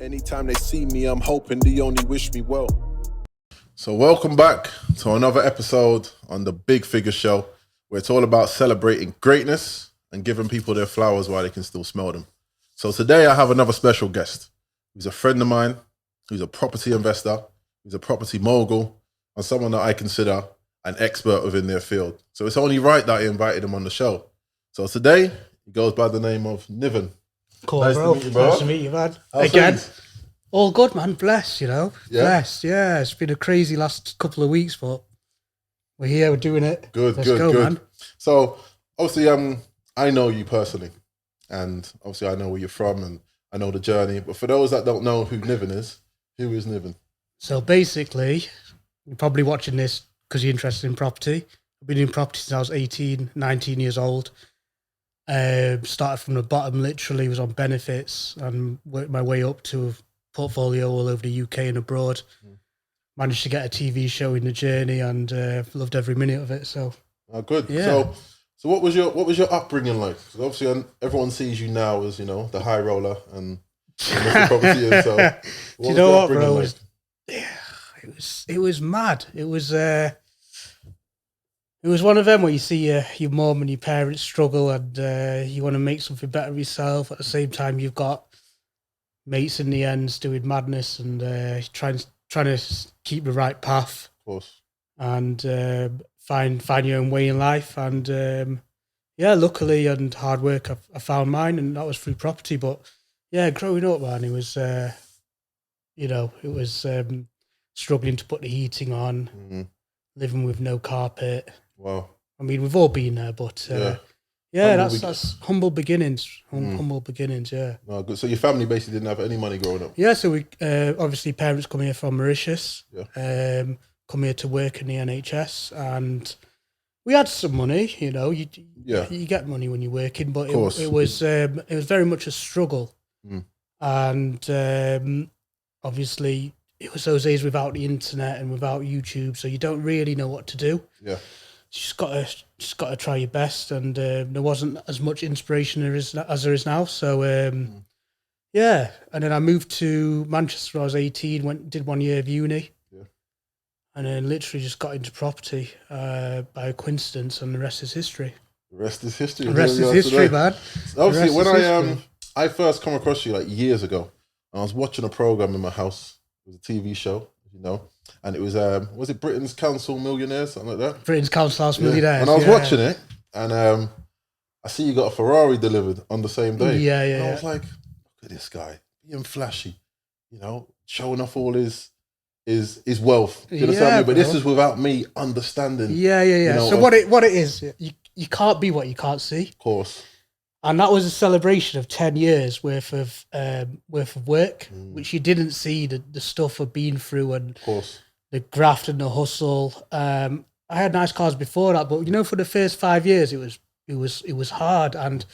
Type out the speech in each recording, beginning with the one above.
Anytime they see me, I'm hoping they only wish me well. So welcome back to another episode on the Big Figure Show, where it's all about celebrating greatness and giving people their flowers while they can still smell them. So today I have another special guest who's a friend of mine, who's a property investor, who's a property mogul, and someone that I consider an expert within their field. So it's only right that I invited him on the show. So today he goes by the name of Niven. Cool, Nice bro. to meet you, bro. Nice to meet you, man. How's Again, things? all good, man. Blessed, you know. Yeah? Blessed, yeah. It's been a crazy last couple of weeks, but we're here, we're doing it. Good, Let's good, go, good. man. So obviously, I know you personally, and obviously I know where you're from, and I know the journey. But for those that don't know who Niven is, who is Niven? So basically, you're probably watching this because you're interested in property. I've been in property since I was 18, 19 years old. Started from the bottom, literally was on benefits and worked my way up to a portfolio all over the UK and abroad. Managed to get a TV show in the journey and loved every minute of it. So Good. Yeah. So what was your upbringing like? Because obviously everyone sees you now as, you know, the high roller and Mr. Property. And so Do you was know your what, upbringing bro? like? It was mad. It was one of them where you see your mum and your parents struggle and you want to make something better of yourself. At the same time, you've got mates in the ends doing madness and trying to keep the right path Of course. and find your own way in life. And luckily and hard work, I found mine, and that was through property. But yeah, growing up, man, it was struggling to put the heating on, living with no carpet. Wow. I mean, we've all been there, but that's humble beginnings. Humble beginnings, yeah. No, good. So your family basically didn't have any money growing up? Yeah, so we obviously parents come here from Mauritius, Yeah. come here to work in the NHS, and we had some money. You know, you get money when you're working, but it was very much a struggle, and obviously it was those days without the internet and without YouTube, so you don't really know what to do. Yeah. You just got to try your best, and there wasn't as much inspiration as there is now. So and then I moved to Manchester when I was 18. Did 1 year of uni, and then literally just got into property by a coincidence, and the rest is history. The rest is history. The rest is history, man. Obviously, when I first come across you like years ago, I was watching a program in my house. It was a TV show, you know, and it was it Britain's Council Millionaires, something like that? Britain's Council House Millionaires. And I was watching it, and I see you got a Ferrari delivered on the same day. Yeah. And I was like, look at this guy, being flashy, you know, showing off all his wealth. Do you understand me? But this is without me understanding. Yeah. You know, so what it is, you can't be what you can't see. Of course. And that was a celebration of 10 years worth of work, which you didn't see the stuff I've been through and Of course. the graft and the hustle. I had nice cars before that, but you know, for the first 5 years, it was hard, and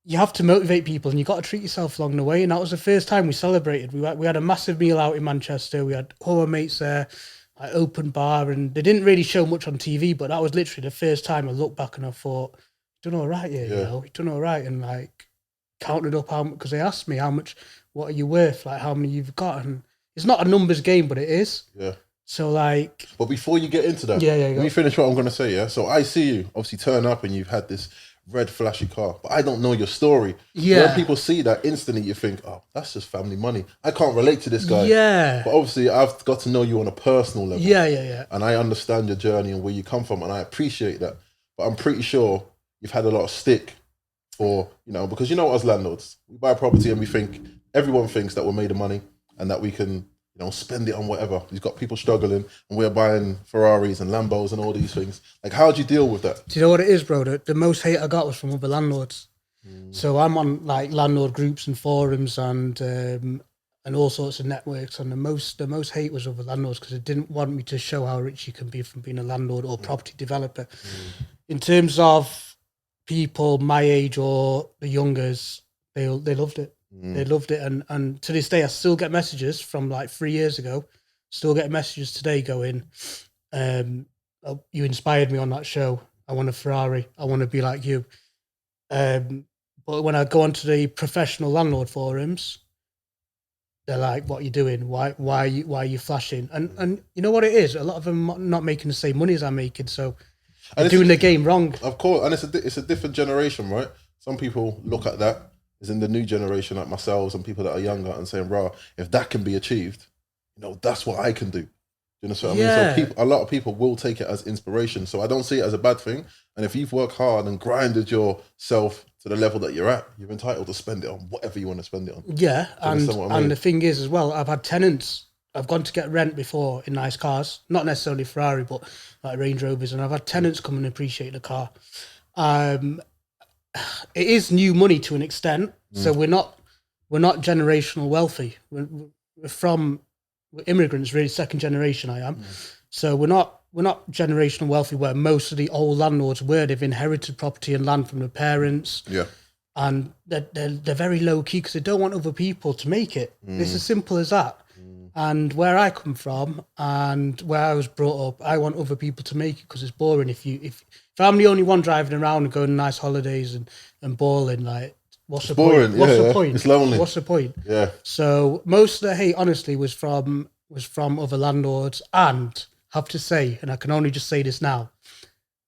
you have to motivate people, and you got to treat yourself along the way. And that was the first time we celebrated. We had a massive meal out in Manchester. We had all our mates there, like open bar, and they didn't really show much on TV, but that was literally the first time I looked back and I thought, done all right, you know, you've done all right. And like counted up how much, because they asked me what are you worth, like how many you've got, and it's not a numbers game, but it is. Yeah. So like, but before you get into that, let me finish what I'm going to say. Yeah. So I see you obviously turn up and you've had this red flashy car, but I don't know your story. Yeah. So when people see that, instantly you think, oh, that's just family money. I can't relate to this guy. Yeah. But obviously I've got to know you on a personal level. Yeah. And I understand your journey and where you come from, and I appreciate that. But I'm pretty sure you've had a lot of stick for, you know, because you know, as landlords, we buy a property and everyone thinks that we're made of money and that we can, you know, spend it on whatever. You've got people struggling and we're buying Ferraris and Lambos and all these things. Like, how do you deal with that? Do you know what it is, bro? The most hate I got was from other landlords. So I'm on like landlord groups and forums and all sorts of networks, and the most hate was other landlords because they didn't want me to show how rich you can be from being a landlord or property developer. In terms of people my age or the youngers, they loved it. They loved it, and to this day I still get messages from like 3 years ago. Still get messages today going, you inspired me on that show. I want a Ferrari. I want to be like you. But when I go onto the professional landlord forums, they're like, what are you doing? Why are you flashing? And you know what it is? A lot of them are not making the same money as I'm making, so they're doing the game wrong. Of course, and it's a different generation, right? Some people look at that as in the new generation, like myself and people that are younger, and saying, "Rah, if that can be achieved, that's what I can do." You know what I mean? So a lot of people will take it as inspiration. So I don't see it as a bad thing. And if you've worked hard and grinded yourself to the level that you're at, you're entitled to spend it on whatever you want to spend it on. Yeah, and the thing is as well, I've had tenants. I've gone to get rent before in nice cars, not necessarily Ferrari, but like Range Rovers, and I've had tenants come and appreciate the car. It is new money to an extent, so we're not generational wealthy. We're immigrants, really, second generation. I am, so we're not generational wealthy. Where most of the old landlords were, they've inherited property and land from their parents. Yeah, and they're very low key because they don't want other people to make it. It's as simple as that. And where I come from and where I was brought up, I want other people to make it because it's boring. If I'm the only one driving around and going on nice holidays and balling, like, what's the point? What's the point? It's lonely. What's the point? Yeah. So most of the hate, honestly, was from other landlords, and have to say, and I can only just say this now,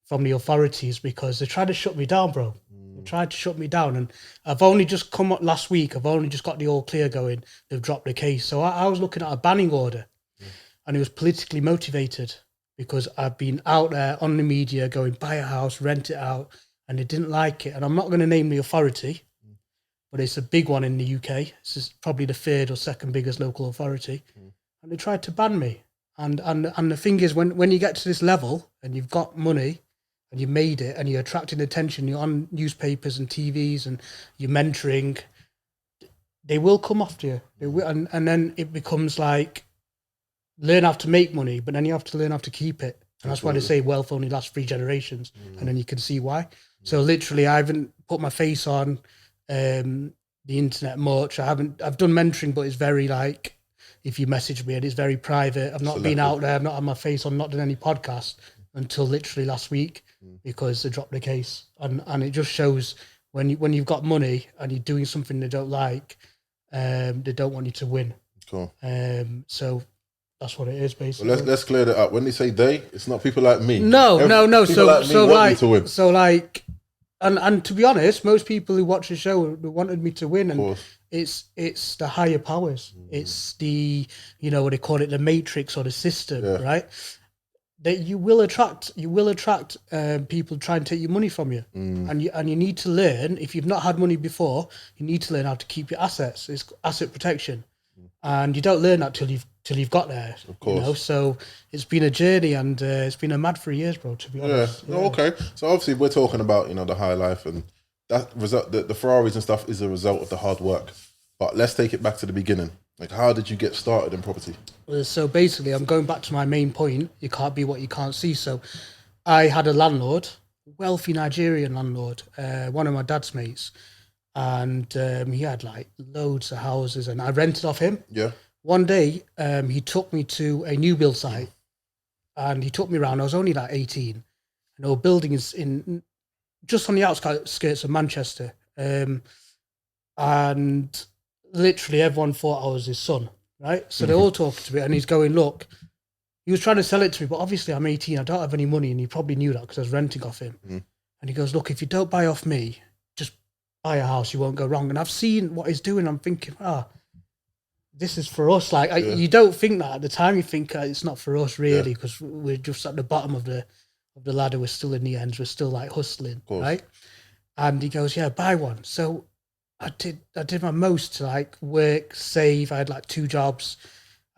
from the authorities, because they tried to shut me down, bro. They tried to shut me down, and I've only just come up last week. I've only just got the all clear going. They've dropped the case. So I was looking at a banning order, and it was politically motivated because I've been out there on the media going, buy a house, rent it out, and they didn't like it. And I'm not going to name the authority, but it's a big one in the UK. It's probably the third or second biggest local authority. And they tried to ban me. And the thing is, when you get to this level and you've got money and you made it and you're attracting attention, you're on newspapers and TVs and you're mentoring, they will come after you. They will, and then it becomes like, learn how to make money, but then you have to learn how to keep it. And that's why they say wealth only lasts 3 generations. And then you can see why. So literally, I haven't put my face on the internet much. I've done mentoring, but it's very like, if you message me, and it's very private. I've not been out there. I've not had my face on, not done any podcast until literally last week because they dropped the case. And it just shows when you've got money and you're doing something they don't like, they don't want you to win. Cool. So that's what it is, basically. Well, let's clear that up. When they say they, it's not people like me. No. People like me want me to win. So like, and to be honest, most people who watch the show wanted me to win, and it's the higher powers. It's the, what they call it, the matrix or the system, right? That you will attract people trying to take your money from you, and you need to learn. If you've not had money before, you need to learn how to keep your assets. It's asset protection, and you don't learn that till you've got there. Of course. So it's been a journey, and it's been a mad 3 years, bro. To be honest. Yeah. Oh, okay. So obviously we're talking about the high life, and that result, the Ferraris and stuff is a result of the hard work. But let's take it back to the beginning. Like, how did you get started in property? So basically, I'm going back to my main point. You can't be what you can't see. So I had a landlord, wealthy Nigerian landlord, one of my dad's mates, and he had like loads of houses, and I rented off him. Yeah. One day, he took me to a new build site, and he took me around. I was only like 18, and our building is in just on the outskirts of Manchester, and literally everyone thought I was his son, right? So they're all talking to me, and he's going, look, he was trying to sell it to me, but obviously I'm 18, I don't have any money, and he probably knew that because I was renting off him. And he goes, look, if you don't buy off me, just buy a house, you won't go wrong. And I've seen what he's doing, I'm thinking, this is for us. Like, you don't think that at the time, you think it's not for us really, because we're just at the bottom of the ladder, we're still in the ends, we're still like hustling, right? And he goes, yeah, buy one. So I did my most to like work, save. I had like 2 jobs.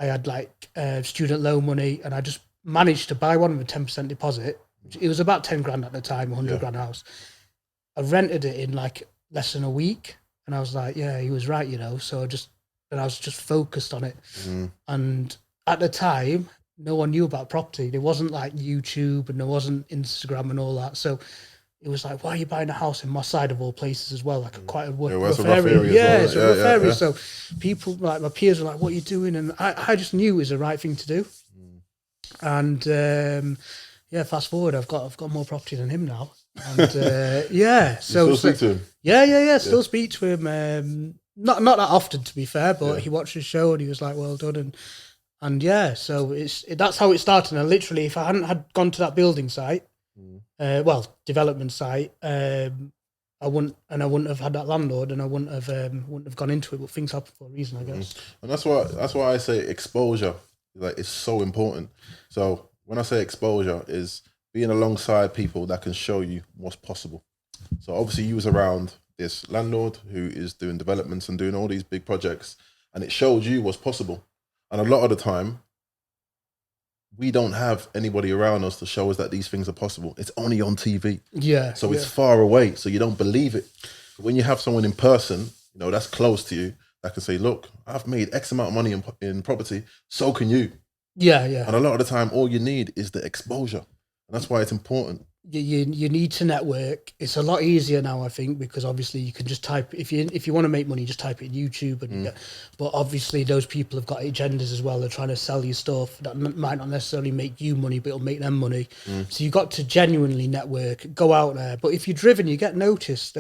I had like student loan money, and I just managed to buy one with a 10% deposit. It was about 10 grand at the time, 100 grand house. I rented it in like less than a week, and I was like, yeah, he was right, So I was just focused on it. And at the time, no one knew about property. There wasn't like YouTube, and there wasn't Instagram and all that. So it was like, why are you buying a house in my side of all places as well? Like quite a rough area. It's a rough area. So people, like my peers were like, what are you doing? And I just knew it was the right thing to do. And fast forward, I've got more property than him now. And so still speak to him? Still speak to him. not that often, to be fair, but he watched the show and he was like, well done. And yeah, so that's how it started. And literally, if I hadn't had gone to that building site, development site, I wouldn't have had that landlord, and I wouldn't have gone into it. But things happen for a reason, I guess. And that's why I say exposure, like, is so important. So when I say exposure, is being alongside people that can show you what's possible. So obviously you was around this landlord who is doing developments and doing all these big projects, and it showed you what's possible. And a lot of the time, we don't have anybody around us to show us that these things are possible. It's only on TV. Yeah. So it's far away, so you don't believe it. But when you have someone in person, that's close to you, that can say, look, I've made X amount of money in property, so can you. Yeah, yeah. And a lot of the time, all you need is the exposure. And that's why it's important. You need to network. It's a lot easier now, I think, because obviously you can just type, if you want to make money, just type it in YouTube. But obviously those people have got agendas as well. They're trying to sell you stuff that might not necessarily make you money, but it'll make them money. So you got to genuinely network, go out there. But if you're driven, you get noticed.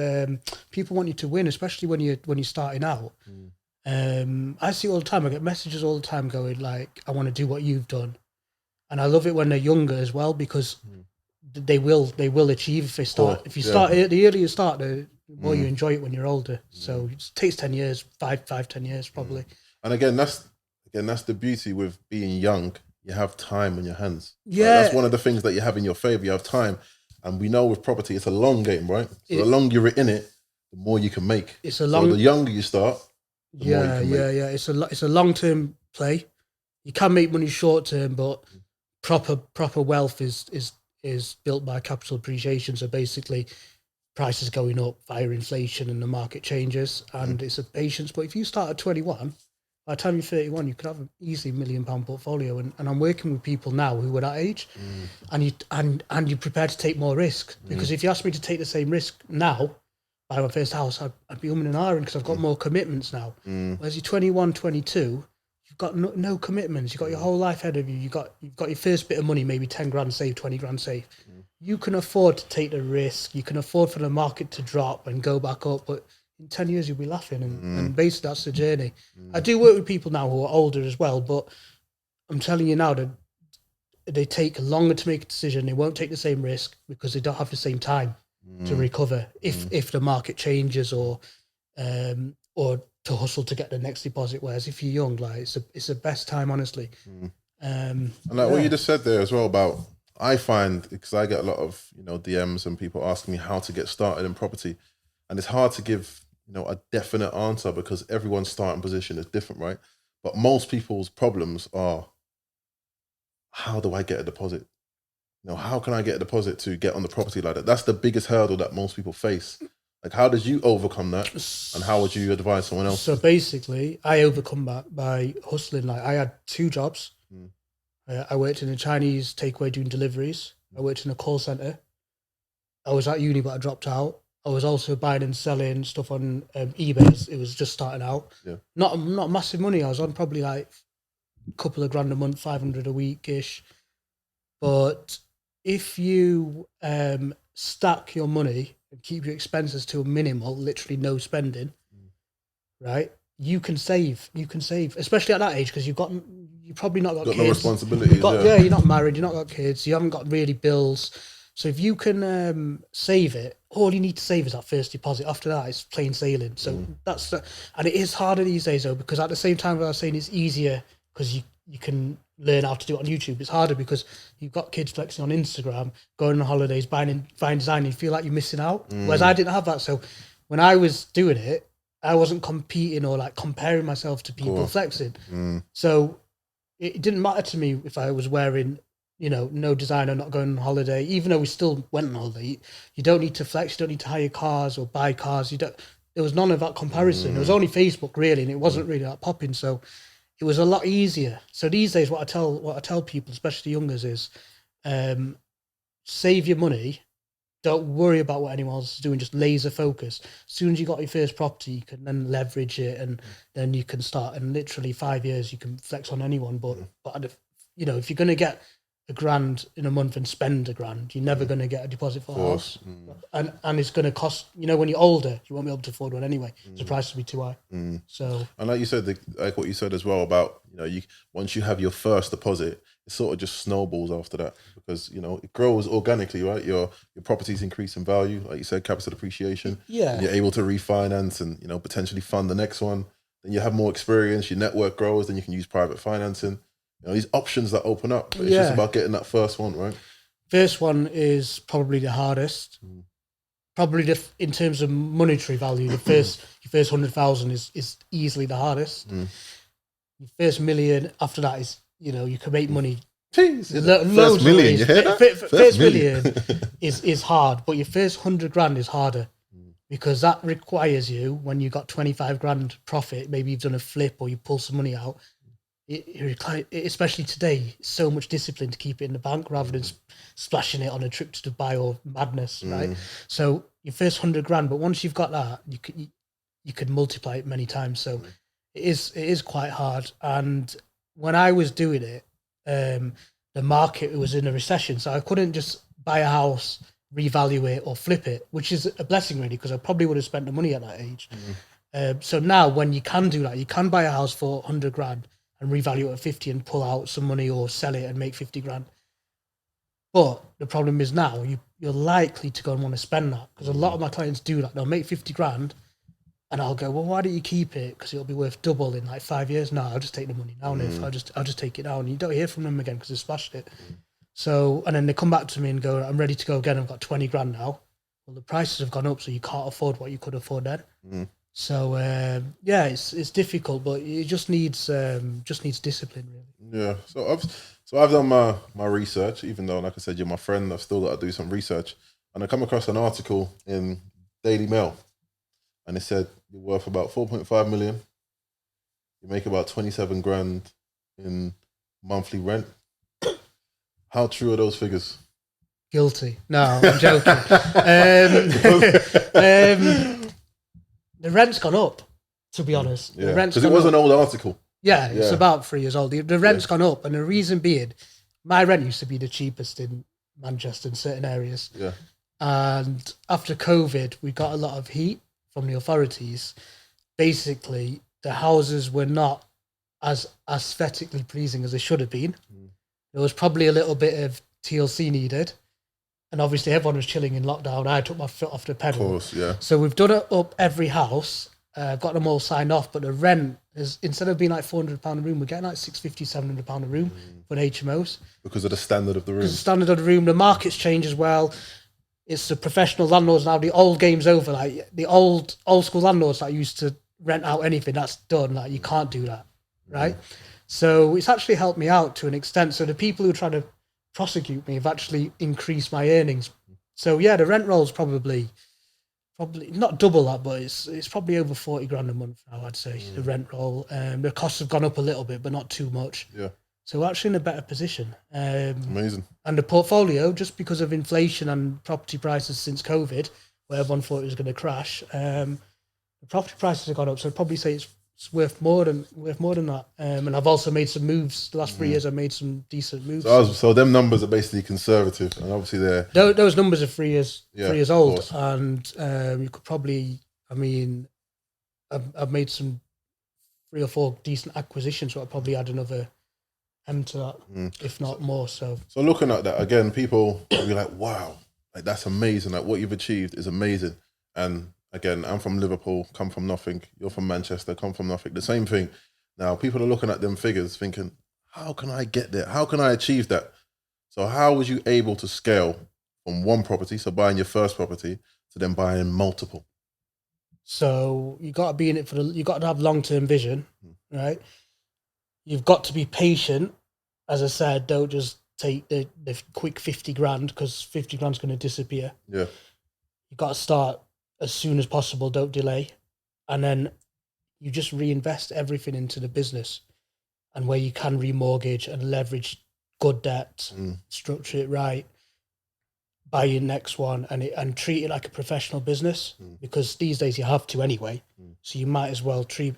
People want you to win, especially when you're starting out. I see all the time. I get messages all the time going like, I want to do what you've done. And I love it when they're younger as well, because they will achieve if they start. If you start the earlier you start, the more you enjoy it when you're older. So it takes 10 years, 10 years probably. And again, that's the beauty with being young. You have time on your hands. Yeah, right? That's one of the things that you have in your favor. You have time, and we know with property, it's a long game, right? So the longer you're in it, the more you can make. So the younger you start, the more you can make. It's a long term play. You can make money short term, but proper wealth is built by capital appreciation. So basically, prices going up via inflation and the market changes, and it's a patience. But if you start at 21, by the time you're 31, you could have an easily £1 million portfolio. And I'm working with people now who are that age, and you're prepared to take more risk. Because if you ask me to take the same risk now, buy my first house, I'd be umming and ahhing because I've got more commitments now. Whereas you're 21, 22, you've got no commitments. You've got your whole life ahead of you. You've got your first bit of money, maybe 10 grand saved, 20 grand saved. You can afford to take the risk. You can afford for the market to drop and go back up. But in 10 years, you'll be laughing. And basically, that's the journey. I do work with people now who are older as well. But I'm telling you now that they take longer to make a decision. They won't take the same risk because they don't have the same time to recover if the market changes or to hustle to get the next deposit. Whereas if you're young, like it's the best time, honestly. And like what you just said there as well about, I find, because I get a lot of DMs and people asking me how to get started in property, and it's hard to give a definite answer because everyone's starting position is different, right? But most people's problems are, how do I get a deposit? How can I get a deposit to get on the property ladder? That's the biggest hurdle that most people face. Like, how did you overcome that, and how would you advise someone else? So basically, I overcome that by hustling. Like, I had 2 jobs. I worked in a Chinese takeaway doing deliveries. I worked in a call center. I was at uni, but I dropped out. I was also buying and selling stuff on eBay. It was just starting out. Yeah. Not massive money. I was on probably like a couple of grand a month, 500 a week-ish. But if you stack your money and keep your expenses to a minimal, literally no spending, right? You can save, especially at that age, because you've probably not got kids. No responsibilities. You're not married, you're not got kids, you haven't got really bills. So if you can save it, all you need to save is that first deposit. After that, it's plain sailing. So and it is harder these days though, because at the same time, I was saying it's easier because you can learn how to do it on YouTube. It's harder because you've got kids flexing on Instagram, going on holidays, buying design, and you feel like you're missing out. Whereas I didn't have that. So when I was doing it, I wasn't competing or like comparing myself to people flexing. So it didn't matter to me if I was wearing, no designer, not going on holiday, even though we still went on holiday. You don't need to flex. You don't need to hire cars or buy cars. There was none of that comparison. It was only Facebook really, and it wasn't really that popping. So it was a lot easier. So these days, what I tell people, especially youngers, is save your money. Don't worry about what anyone else is doing. Just laser focus. As soon as you got your first property, you can then leverage it, and then you can start. And literally 5 years, you can flex on anyone. But if you're going to get grand in a month and spend £1,000, you're never going to get a deposit for a house. And it's going to cost, when you're older, you won't be able to afford one anyway. The price will be too high. So, and like you said, like what you said as well about, you once you have your first deposit, it sort of just snowballs after that, because it grows organically, right? Your properties increase in value, like you said, capital appreciation. Yeah, and you're able to refinance and potentially fund the next one. Then you have more experience, your network grows, then you can use private financing. These options that open up. But it's just about getting that first one, right? First one is probably the hardest. Probably in terms of monetary value, your first 100,000 is easily the hardest. Your first million after that is, you can make money. Jeez, Loads first million, of you hear that? First million is hard, but your first 100 grand is harder. Because that requires you, when you got 25 grand profit, maybe you've done a flip or you pull some money out, especially today, so much discipline to keep it in the bank rather than splashing it on a trip to Dubai or madness, right? So your first 100 grand, but once you've got that, you could multiply it many times. So it is quite hard. And when I was doing it, the market was in a recession, so I couldn't just buy a house, revalue it or flip it, which is a blessing really, because I probably would have spent the money at that age. So now when you can do that, you can buy a house for 100 grand and revalue it at 50 and pull out some money or sell it and make 50 grand. But the problem is now you're likely to go and want to spend that, because a lot of my clients do that. They'll make 50 grand and I'll go, well, why don't you keep it? Because it'll be worth double in like 5 years. No, I'll just take the money now. And if I'll just take it now, and you don't hear from them again because they splashed it. So, and then they come back to me and go, I'm ready to go again. I've got 20 grand now. Well, the prices have gone up, so you can't afford what you could afford then. So, it's difficult, but it just needs discipline, really. Yeah. So I've done my research, even though, like I said, you're my friend, I've still got to do some research. And I come across an article in Daily Mail, and it said you're worth about 4.5 million. You make about 27 grand in monthly rent. How true are those figures? Guilty. No, I'm joking. The rent's gone up, to be honest. Yeah, because it was an old article. Yeah, it's about 3 years old. The rent's gone up, and the reason being, my rent used to be the cheapest in Manchester in certain areas. Yeah. And after COVID, we got a lot of heat from the authorities. Basically, the houses were not as aesthetically pleasing as they should have been. There was probably a little bit of TLC needed. And obviously everyone was chilling in lockdown. I took my foot off the pedal. Of course, yeah. So we've done it up every house, got them all signed off, but the rent is, instead of being like £400 a room, we're getting like £650, £700 a room for HMOs. Because of the standard of the room. Because the standard of the room, the market's changed as well. It's the professional landlords now. The old game's over. Like the old school landlords that used to rent out anything, that's done. Like you can't do that, right? So it's actually helped me out to an extent. So the people who are trying to prosecute me have actually increased my earnings. So yeah, the rent roll's probably not double that, but it's probably over 40 grand a month now, I'd say, the rent roll. The costs have gone up a little bit, but not too much. Yeah. So we're actually in a better position. Amazing. And the portfolio, just because of inflation and property prices since COVID, where everyone thought it was going to crash, the property prices have gone up. So I'd probably say it's worth more than that. And I've also made some moves. The last 3 years, I've made some decent moves. So them numbers are basically conservative, and obviously they're... Those numbers are 3 years old. And you could probably, I've made some 3 or 4 decent acquisitions, so I'll probably add another M to that, if not more. So looking at that, again, people will be like, wow, like that's amazing. Like what you've achieved is amazing. And again, I'm from Liverpool, come from nothing. You're from Manchester, come from nothing. The same thing. Now, people are looking at them figures thinking, how can I get there? How can I achieve that? So how was you able to scale from one property, so buying your first property, to then buying multiple? So you got to be in it you got to have long-term vision, right? You've got to be patient. As I said, don't just take the quick 50 grand, because 50 grand's going to disappear. Yeah. You've got to start as soon as possible, don't delay. And then you just reinvest everything into the business, and where you can remortgage and leverage good debt, structure it right, buy your next one, and treat it like a professional business, because these days you have to anyway. So you might as well treat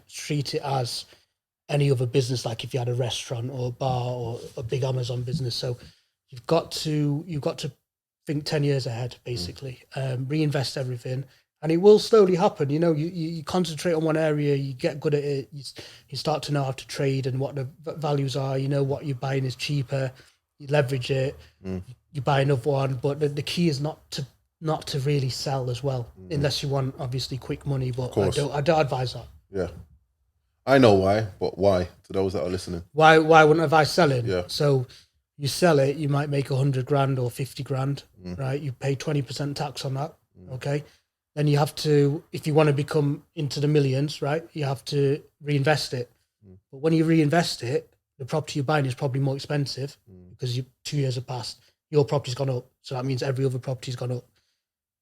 it as any other business, like if you had a restaurant or a bar or a big Amazon business. So you've got to think 10 years ahead, basically. Reinvest everything, and it will slowly happen. You concentrate on one area, you get good at it, you start to know how to trade and what the values are. You know what you're buying is cheaper, you leverage it, you buy another one. But the key is not to really sell as well, unless you want obviously quick money. But I don't advise that. Yeah, I know why, but why to those that are listening? Why wouldn't I advise selling? Yeah. So you sell it, you might make 100 grand or 50 grand, right? You pay 20% tax on that. Okay. Then you have to, if you want to become into the millions, right? You have to reinvest it. But when you reinvest it, the property you're buying is probably more expensive because 2 years have passed. Your property's gone up. So that means every other property's gone up.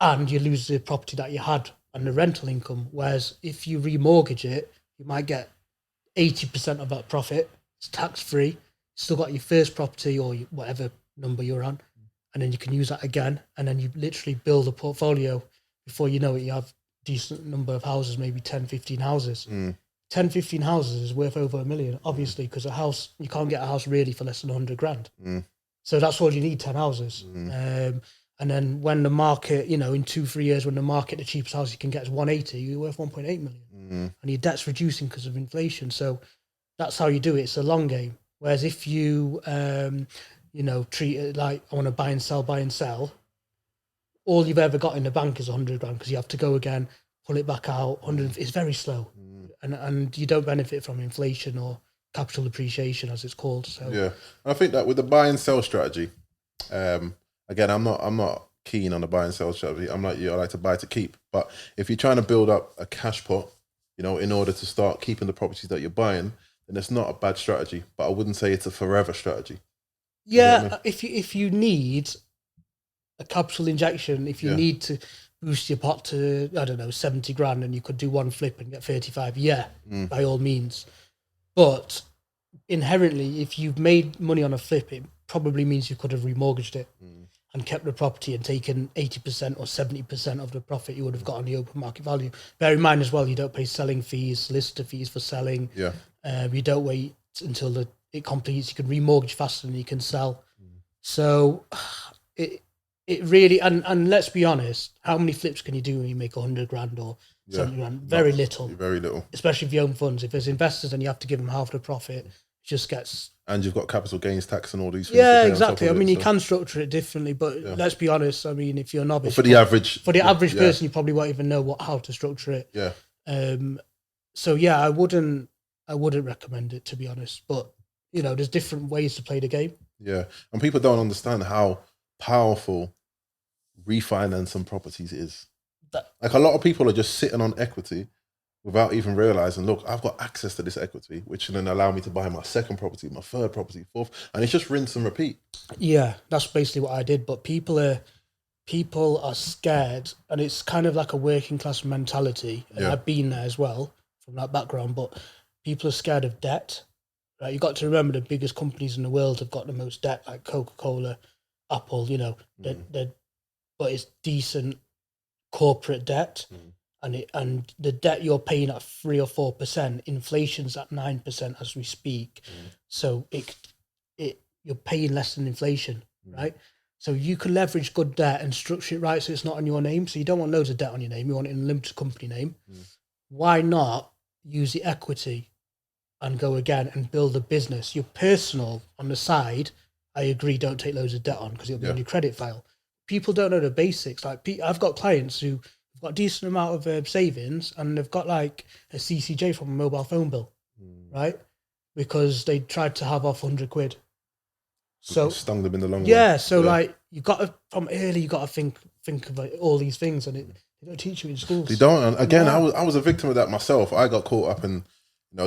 And you lose the property that you had and the rental income. Whereas if you remortgage it, you might get 80% of that profit. It's tax-free. Still got your first property or whatever number you're on, and then you can use that again, and then you literally build a portfolio. Before you know it, you have decent number of houses, maybe 10, 15 houses. 10, 15 houses is worth over $1 million, obviously, because a house, you can't get a house really for less than 100 grand. So that's all you need, 10 houses. And then when the market, in 2-3 years, when the market, the cheapest house you can get is 180, you're worth 1.8 million. And your debt's reducing because of inflation. So that's how you do it. It's a long game. Whereas if you, treat it like I want to buy and sell, all you've ever got in the bank is 100 grand because you have to go again, pull it back out. 100, it's very slow, and you don't benefit from inflation or capital appreciation, as it's called. So yeah, I think that with the buy and sell strategy, again, I'm not keen on the buy and sell strategy. I'm like you, I like to buy to keep. But if you're trying to build up a cash pot, in order to start keeping the properties that you're buying, then it's not a bad strategy, but I wouldn't say it's a forever strategy. Yeah, You know what I mean? if you need a capital injection, if you need to boost your pot to, I don't know, 70 grand and you could do one flip and get 35, by all means. But inherently, if you've made money on a flip, it probably means you could have remortgaged it and kept the property and taken 80% or 70% of the profit you would have got on the open market value. Bear in mind as well, you don't pay selling fees, solicitor fees for selling. Yeah. You don't wait until it completes. You can remortgage faster than you can sell. So it really, and let's be honest, how many flips can you do when you make 100 grand or 70 grand? Very little. Very little. Especially if you own funds. If there's investors and you have to give them half the profit, it just gets... And you've got capital gains tax and all these things. Yeah, exactly. I mean, you can structure it differently, but let's be honest. I mean, if you're a novice... For the average person, you probably won't even know how to structure it. Yeah. So yeah, I wouldn't recommend it, to be honest. But there's different ways to play the game. Yeah, and people don't understand how powerful refinancing properties is. Like a lot of people are just sitting on equity without even realizing, look, I've got access to this equity, which will then allow me to buy my second property, my third property, fourth, and it's just rinse and repeat. Yeah, that's basically what I did. But people are scared, and it's kind of like a working class mentality. And I've been there as well from that background, but people are scared of debt. Right? You got to remember the biggest companies in the world have got the most debt, like Coca-Cola, Apple. But it's decent corporate debt, and the debt you're paying at 3 or 4%, inflation's at 9% as we speak. So you're paying less than inflation, right? So you can leverage good debt and structure it right so it's not on your name. So you don't want loads of debt on your name. You want it in a limited company name. Why not use the equity and go again and build a business? Your personal on the side, I agree, don't take loads of debt on because it'll be on your credit file. People don't know the basics. Like I've got clients who have got a decent amount of savings and they've got like a CCJ from a mobile phone bill, right? Because they tried to have off 100 quid. So stung them in the long run. Yeah, so like you got to, from early, you got to think of all these things, and they don't teach you in schools. They don't. And again, I was a victim of that myself. I got caught up in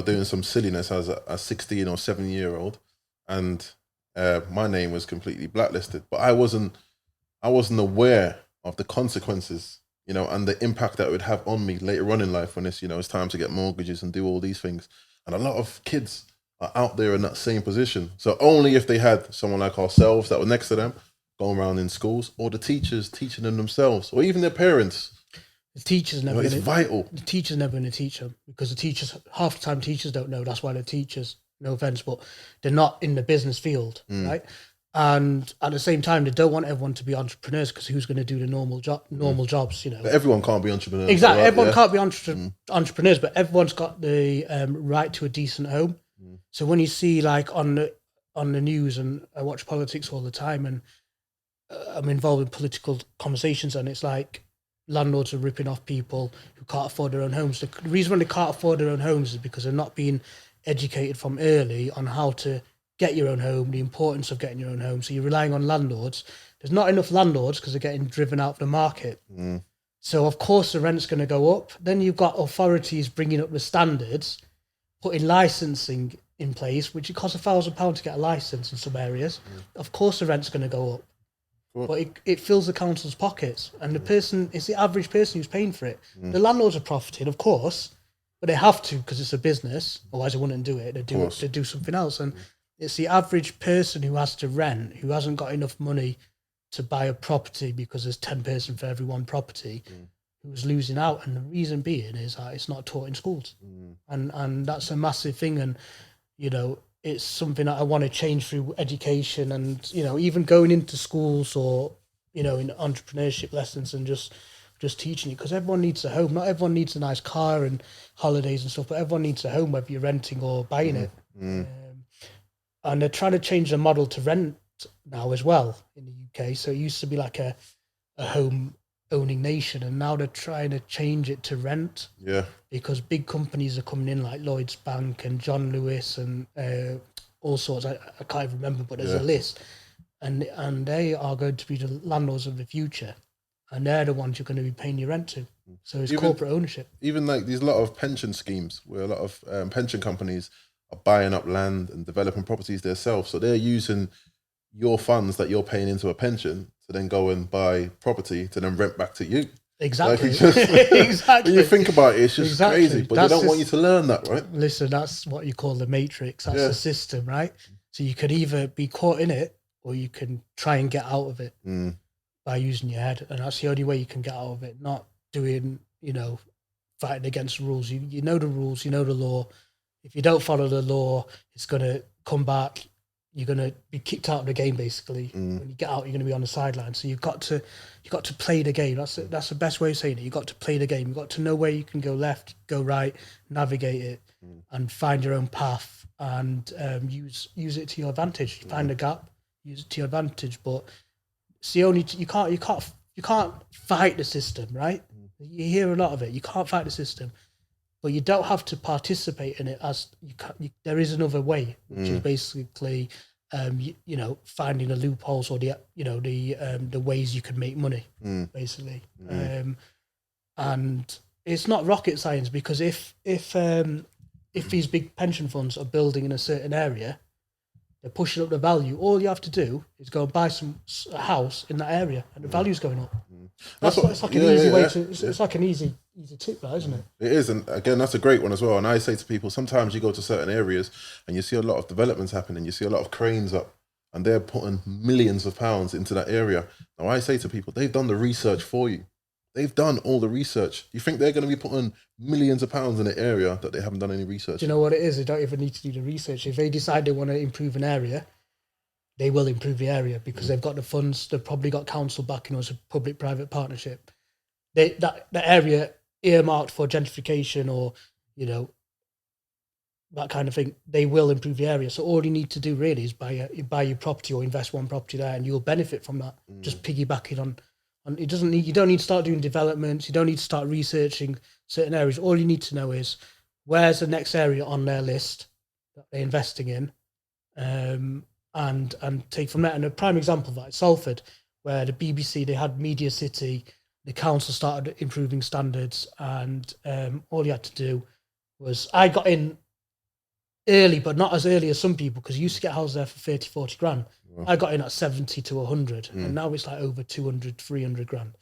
doing some silliness as a 16 or 17-year-old, and my name was completely blacklisted. But I wasn't aware of the consequences, and the impact that it would have on me later on in life when it's time to get mortgages and do all these things. And a lot of kids are out there in that same position. So only if they had someone like ourselves that were next to them, going around in schools, or the teachers teaching them themselves, or even their parents. The teachers never. It's vital. The teachers never going to teach them because the teachers, half the time, teachers don't know. That's why they're teachers. No offense, but they're not in the business field, right? And at the same time, they don't want everyone to be entrepreneurs because who's going to do the normal jobs, you know? But everyone can't be entrepreneurs. Exactly. Right? Everyone can't be entrepreneurs, but everyone's got the right to a decent home. So when you see like on the news, and I watch politics all the time, and I'm involved in political conversations, and it's like landlords are ripping off people who can't afford their own homes. The reason why they can't afford their own homes is because they're not being educated from early on how to get your own home, the importance of getting your own home. So you're relying on landlords. There's not enough landlords because they're getting driven out of the market. So of course the rent's going to go up. Then you've got authorities bringing up the standards, putting licensing in place, which it costs £1,000 to get a license in some areas. Of course the rent's going to go up. But it fills the council's pockets, and it's the average person who's paying for it. The landlords are profiting, of course, but they have to because it's a business. Otherwise, they wouldn't do it. They do something else, and it's the average person who has to rent, who hasn't got enough money to buy a property because there's 10 person for every one property, who's losing out. And the reason being is that it's not taught in schools, and that's a massive thing. And you know, it's something that I want to change through education, and you know, even going into schools or you know, in entrepreneurship lessons, and just teaching it, because everyone needs a home. Not everyone needs a nice car and holidays and stuff, but everyone needs a home, whether you're renting or buying it. And they're trying to change the model to rent now as well in the UK. So it used to be like a home owning nation, and now they're trying to change it to rent. Yeah. Because big companies are coming in like Lloyd's Bank and John Lewis and all sorts. I can't even remember, but there's a list. And they are going to be the landlords of the future. And they're the ones you're going to be paying your rent to. So it's corporate ownership. Even like there's a lot of pension schemes where a lot of pension companies are buying up land and developing properties themselves. So they're using your funds that you're paying into a pension to then go and buy property to then rent back to you. Exactly. Like Exactly. When you think about it, it's just crazy. But they don't want you to learn that, right? Listen, that's what you call the matrix. That's the system, right? So you could either be caught in it or you can try and get out of it by using your head. And that's the only way you can get out of it, not doing, you know, fighting against the rules. You know the rules, you know the law. If you don't follow the law, it's going to come back. You're going to be kicked out of the game, basically. When you get out, you're going to be on the sideline. So you've got to play the game. That's the best way of saying it. You've got to play the game. You've got to know where you can go left, go right, navigate it, and find your own path, and use it to your advantage. Find a gap, use it to your advantage. But it's the only you can't fight the system, right? You hear a lot of it. You can't fight the system. But you don't have to participate in it as there is another way, which is basically, you know, finding the loopholes or the ways you can make money, basically. And it's not rocket science, because if these big pension funds are building in a certain area, they're pushing up the value. All you have to do is go and buy a house in that area, and the value's going up. It's like an easy way to. It's like an easy tip, that, isn't it? It is, and again, that's a great one as well. And I say to people, sometimes you go to certain areas and you see a lot of developments happening. You see a lot of cranes up, and they're putting millions of pounds into that area. Now, I say to people, they've done the research for you. They've done all the research. You think they're going to be putting millions of pounds in an area that they haven't done any research? Do you know what it is? They don't even need to do the research. If they decide they want to improve an area, they will improve the area, because they've got the funds. They've probably got council backing, or it's a public-private partnership. The area earmarked for gentrification, or, you know, that kind of thing, they will improve the area. So all you need to do really is buy your property or invest one property there, and you'll benefit from that. Just piggybacking on it. You don't need to start doing developments. You don't need to start researching certain areas. All you need to know is where's the next area on their list that they're investing in, and take from that. And a prime example of that is Salford, where the BBC, they had Media City, the council started improving standards, and all you had to do was, I got in early, but not as early as some people, because you used to get houses there for 30, 40 grand. Wow. I got in at 70 to 100, and now it's like over 200, 300 grand,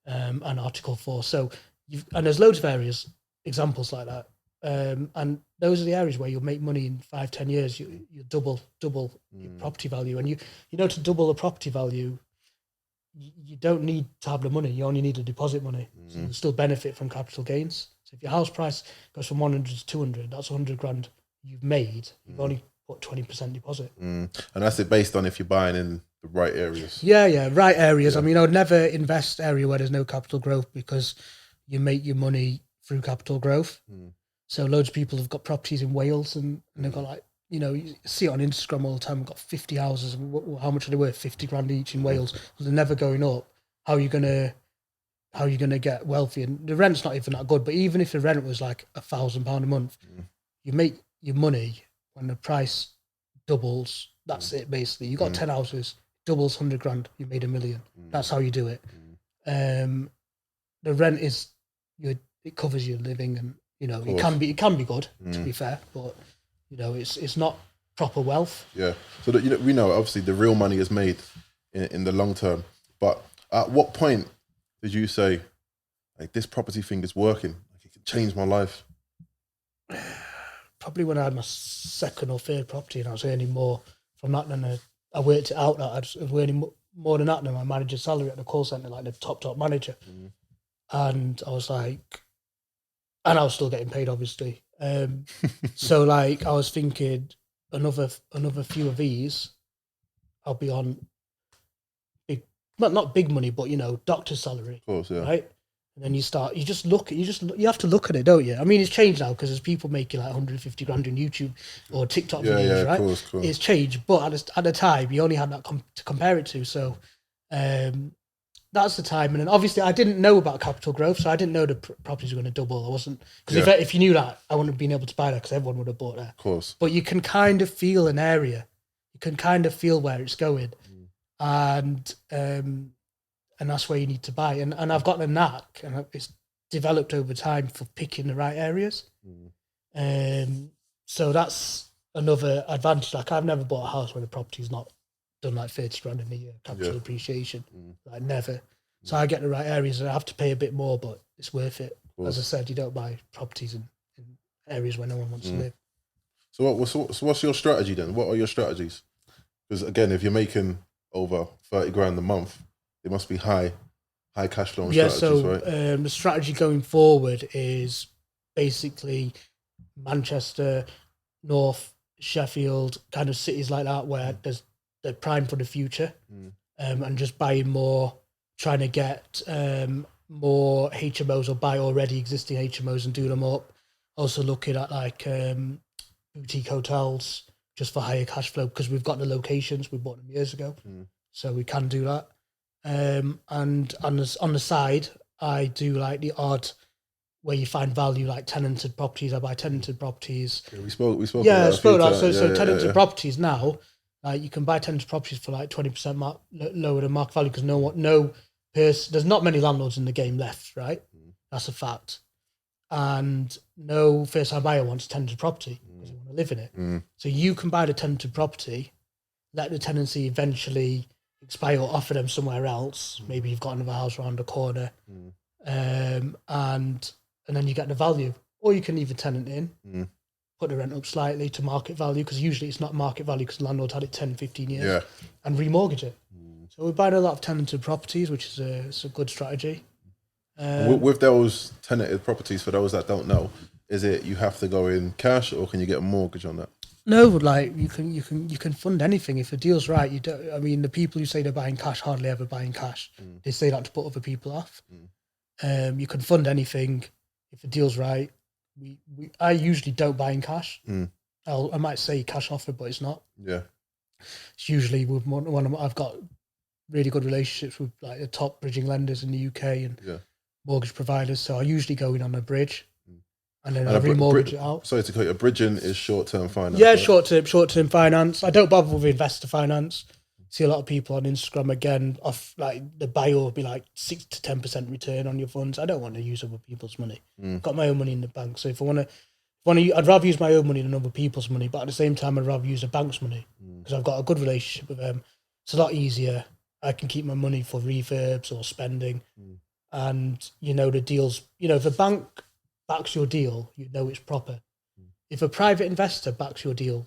and Article 4. So, and there's loads of areas, examples like that. And those are the areas where you'll make money in 5-10 years. You double your property value, and you know, to double a property value, you don't need to have the money. You only need the deposit money. So you still benefit from capital gains. So if your house price goes from 100 to 200, that's 100 grand you've made. You've only put 20% deposit. And that's it based on if you're buying in the right areas. Yeah, right areas. I mean, I would never invest area where there's no capital growth because you make your money through capital growth. So loads of people have got properties in Wales and they've got like, you see it on Instagram all the time. We've got 50 houses. How much are they worth? 50 grand each in Wales. Well, they're never going up. How are you gonna get wealthy? And the rent's not even that good. But even if the rent was like £1,000 a month, you make your money when the price doubles. That's it basically. You got 10 houses, doubles 100 grand. You made $1 million. That's how you do it. The rent is it covers your living, and it can be good to be fair, but it's not proper wealth. Yeah. So that we know obviously the real money is made in the long term. But at what point did you say, like, this property thing is working? Like, it can change my life? Probably when I had my second or third property and I was earning more from that than I worked it out that I was earning more than that than my manager's salary at the call centre, like the top manager. And I was like, and I was still getting paid, obviously. So like I was thinking another few of these, I'll be on big, not big money, but doctor's salary. Of course, yeah. Right? And then you have to look at it, don't you? I mean, it's changed now because there's people making like 150 grand on YouTube or TikTok videos, right? Of course. It's changed, but at the time, you only had that to compare it to. So that's the time. And then obviously, I didn't know about capital growth, so I didn't know the properties were going to double. I wasn't, because if you knew that, I wouldn't have been able to buy that because everyone would have bought there. Of course. But you can kind of feel an area. You can kind of feel where it's going. And that's where you need to buy. And I've got a knack, and it's developed over time for picking the right areas. So that's another advantage. Like, I've never bought a house where the property's not done like 30 grand in a year, capital appreciation. Like, never. So I get the right areas, and I have to pay a bit more, but it's worth it. As I said, you don't buy properties in areas where no one wants to live. So what's your strategy then? What are your strategies? Because again, if you're making over 30 grand a month, it must be high cash flow strategies, right? The strategy going forward is basically Manchester, North, Sheffield, kind of cities like that where they're primed for the future, and just buying more, trying to get more HMOs or buy already existing HMOs and do them up. Also looking at like boutique hotels just for higher cash flow because we've got the locations. We bought them years ago, so we can do that. And on the side, I do like the odd where you find value, like tenanted properties. I buy tenanted properties. Yeah, we spoke. Yeah, I spoke about so tenanted properties now. Like, you can buy tenanted properties for like 20% lower than market value because there's not many landlords in the game left, right? That's a fact. And no first-time buyer wants a tenanted property because they want to live in it. So you can buy the tenanted property, let the tenancy eventually expire or offer them somewhere else. Maybe you've got another house around the corner, and then you get the value. Or you can leave a tenant in, put the rent up slightly to market value, because usually it's not market value because the landlord had it 10, 15 years, and remortgage it. So we're buying a lot of tenanted properties, which is a good strategy. With those tenanted properties, for those that don't know, is it you have to go in cash or can you get a mortgage on that? No, like you can fund anything if the deal's right. You don't. I mean, the people who say they're buying cash hardly ever buying cash. They say that to put other people off. You can fund anything if the deal's right. I usually don't buy in cash. I might say cash offer, but it's not. Yeah, it's usually with I've got really good relationships with like the top bridging lenders in the UK and mortgage providers. So I usually go in on a bridge. And then I remortgage it out. Sorry to cut you. Bridging is short-term finance. Yeah, right? short-term finance. I don't bother with investor finance. See a lot of people on Instagram again off like the buyer will be like 6 to 10% return on your funds. I don't want to use other people's money. I've got my own money in the bank. So if I want to, I'd rather use my own money than other people's money. But at the same time, I'd rather use a bank's money because I've got a good relationship with them. It's a lot easier. I can keep my money for refurbs or spending, and the deals. If a bank backs your deal, it's proper. If a private investor backs your deal,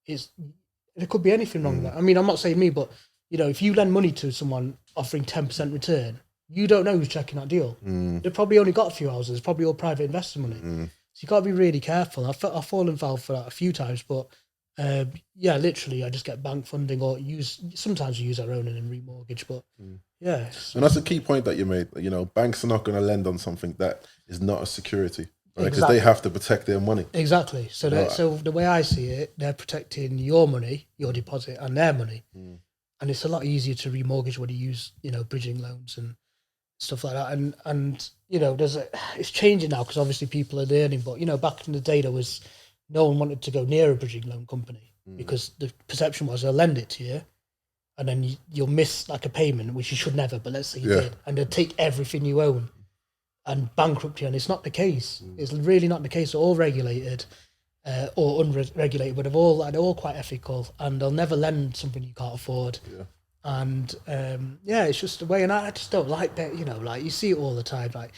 there could be anything wrong with that. I mean, I'm not saying me, but if you lend money to someone offering 10% return, you don't know who's checking that deal. They've probably only got a few houses, probably all private investor money. So you got to be really careful. I've fallen foul for that a few times, but Yeah, literally, I just get bank funding or sometimes we use our own and then remortgage. But yeah, And that's a key point that you made. You know, banks are not going to lend on something that is not a security, right? Because they have to protect their money. Exactly. So so the way I see it, they're protecting your money, your deposit, and their money. And it's a lot easier to remortgage when you use, bridging loans and stuff like that. And it's changing now because obviously people are learning. But back in the day, no one wanted to go near a bridging loan company because the perception was they'll lend it to you, and then you'll miss like a payment, which you should never. But let's say you did, and they'll take everything you own and bankrupt you. And it's not the case. It's really not the case. They're all regulated. Or unregulated, but they're all quite ethical, and they'll never lend something you can't afford. Yeah. And it's just the way. And I just don't like that. Like you see it all the time. Like,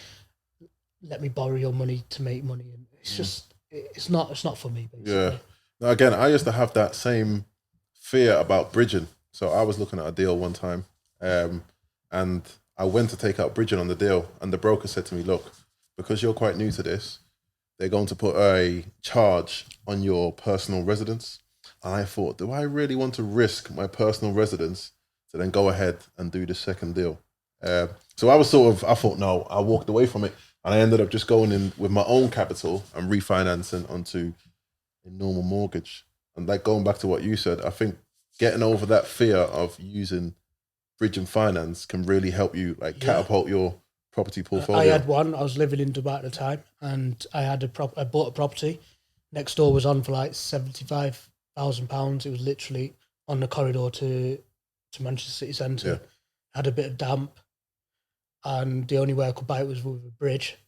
let me borrow your money to make money, and it's just it's not for me. Basically. Yeah. Now again, I used to have that same fear about bridging. So I was looking at a deal one time, and I went to take out bridging on the deal, and the broker said to me, "Look, because you're quite new to this, they're going to put a charge on your personal residence." And I thought, do I really want to risk my personal residence to then go ahead and do the second deal? So I thought, no, I walked away from it. And I ended up just going in with my own capital and refinancing onto a normal mortgage. And like going back to what you said, I think getting over that fear of using bridge and finance can really help you catapult your property portfolio. I had one. I was living in Dubai at the time, and I bought a property. Next door was on for like £75,000. It was literally on the corridor to Manchester City Centre. Yeah. Had a bit of damp, and the only way I could buy it was with a bridge.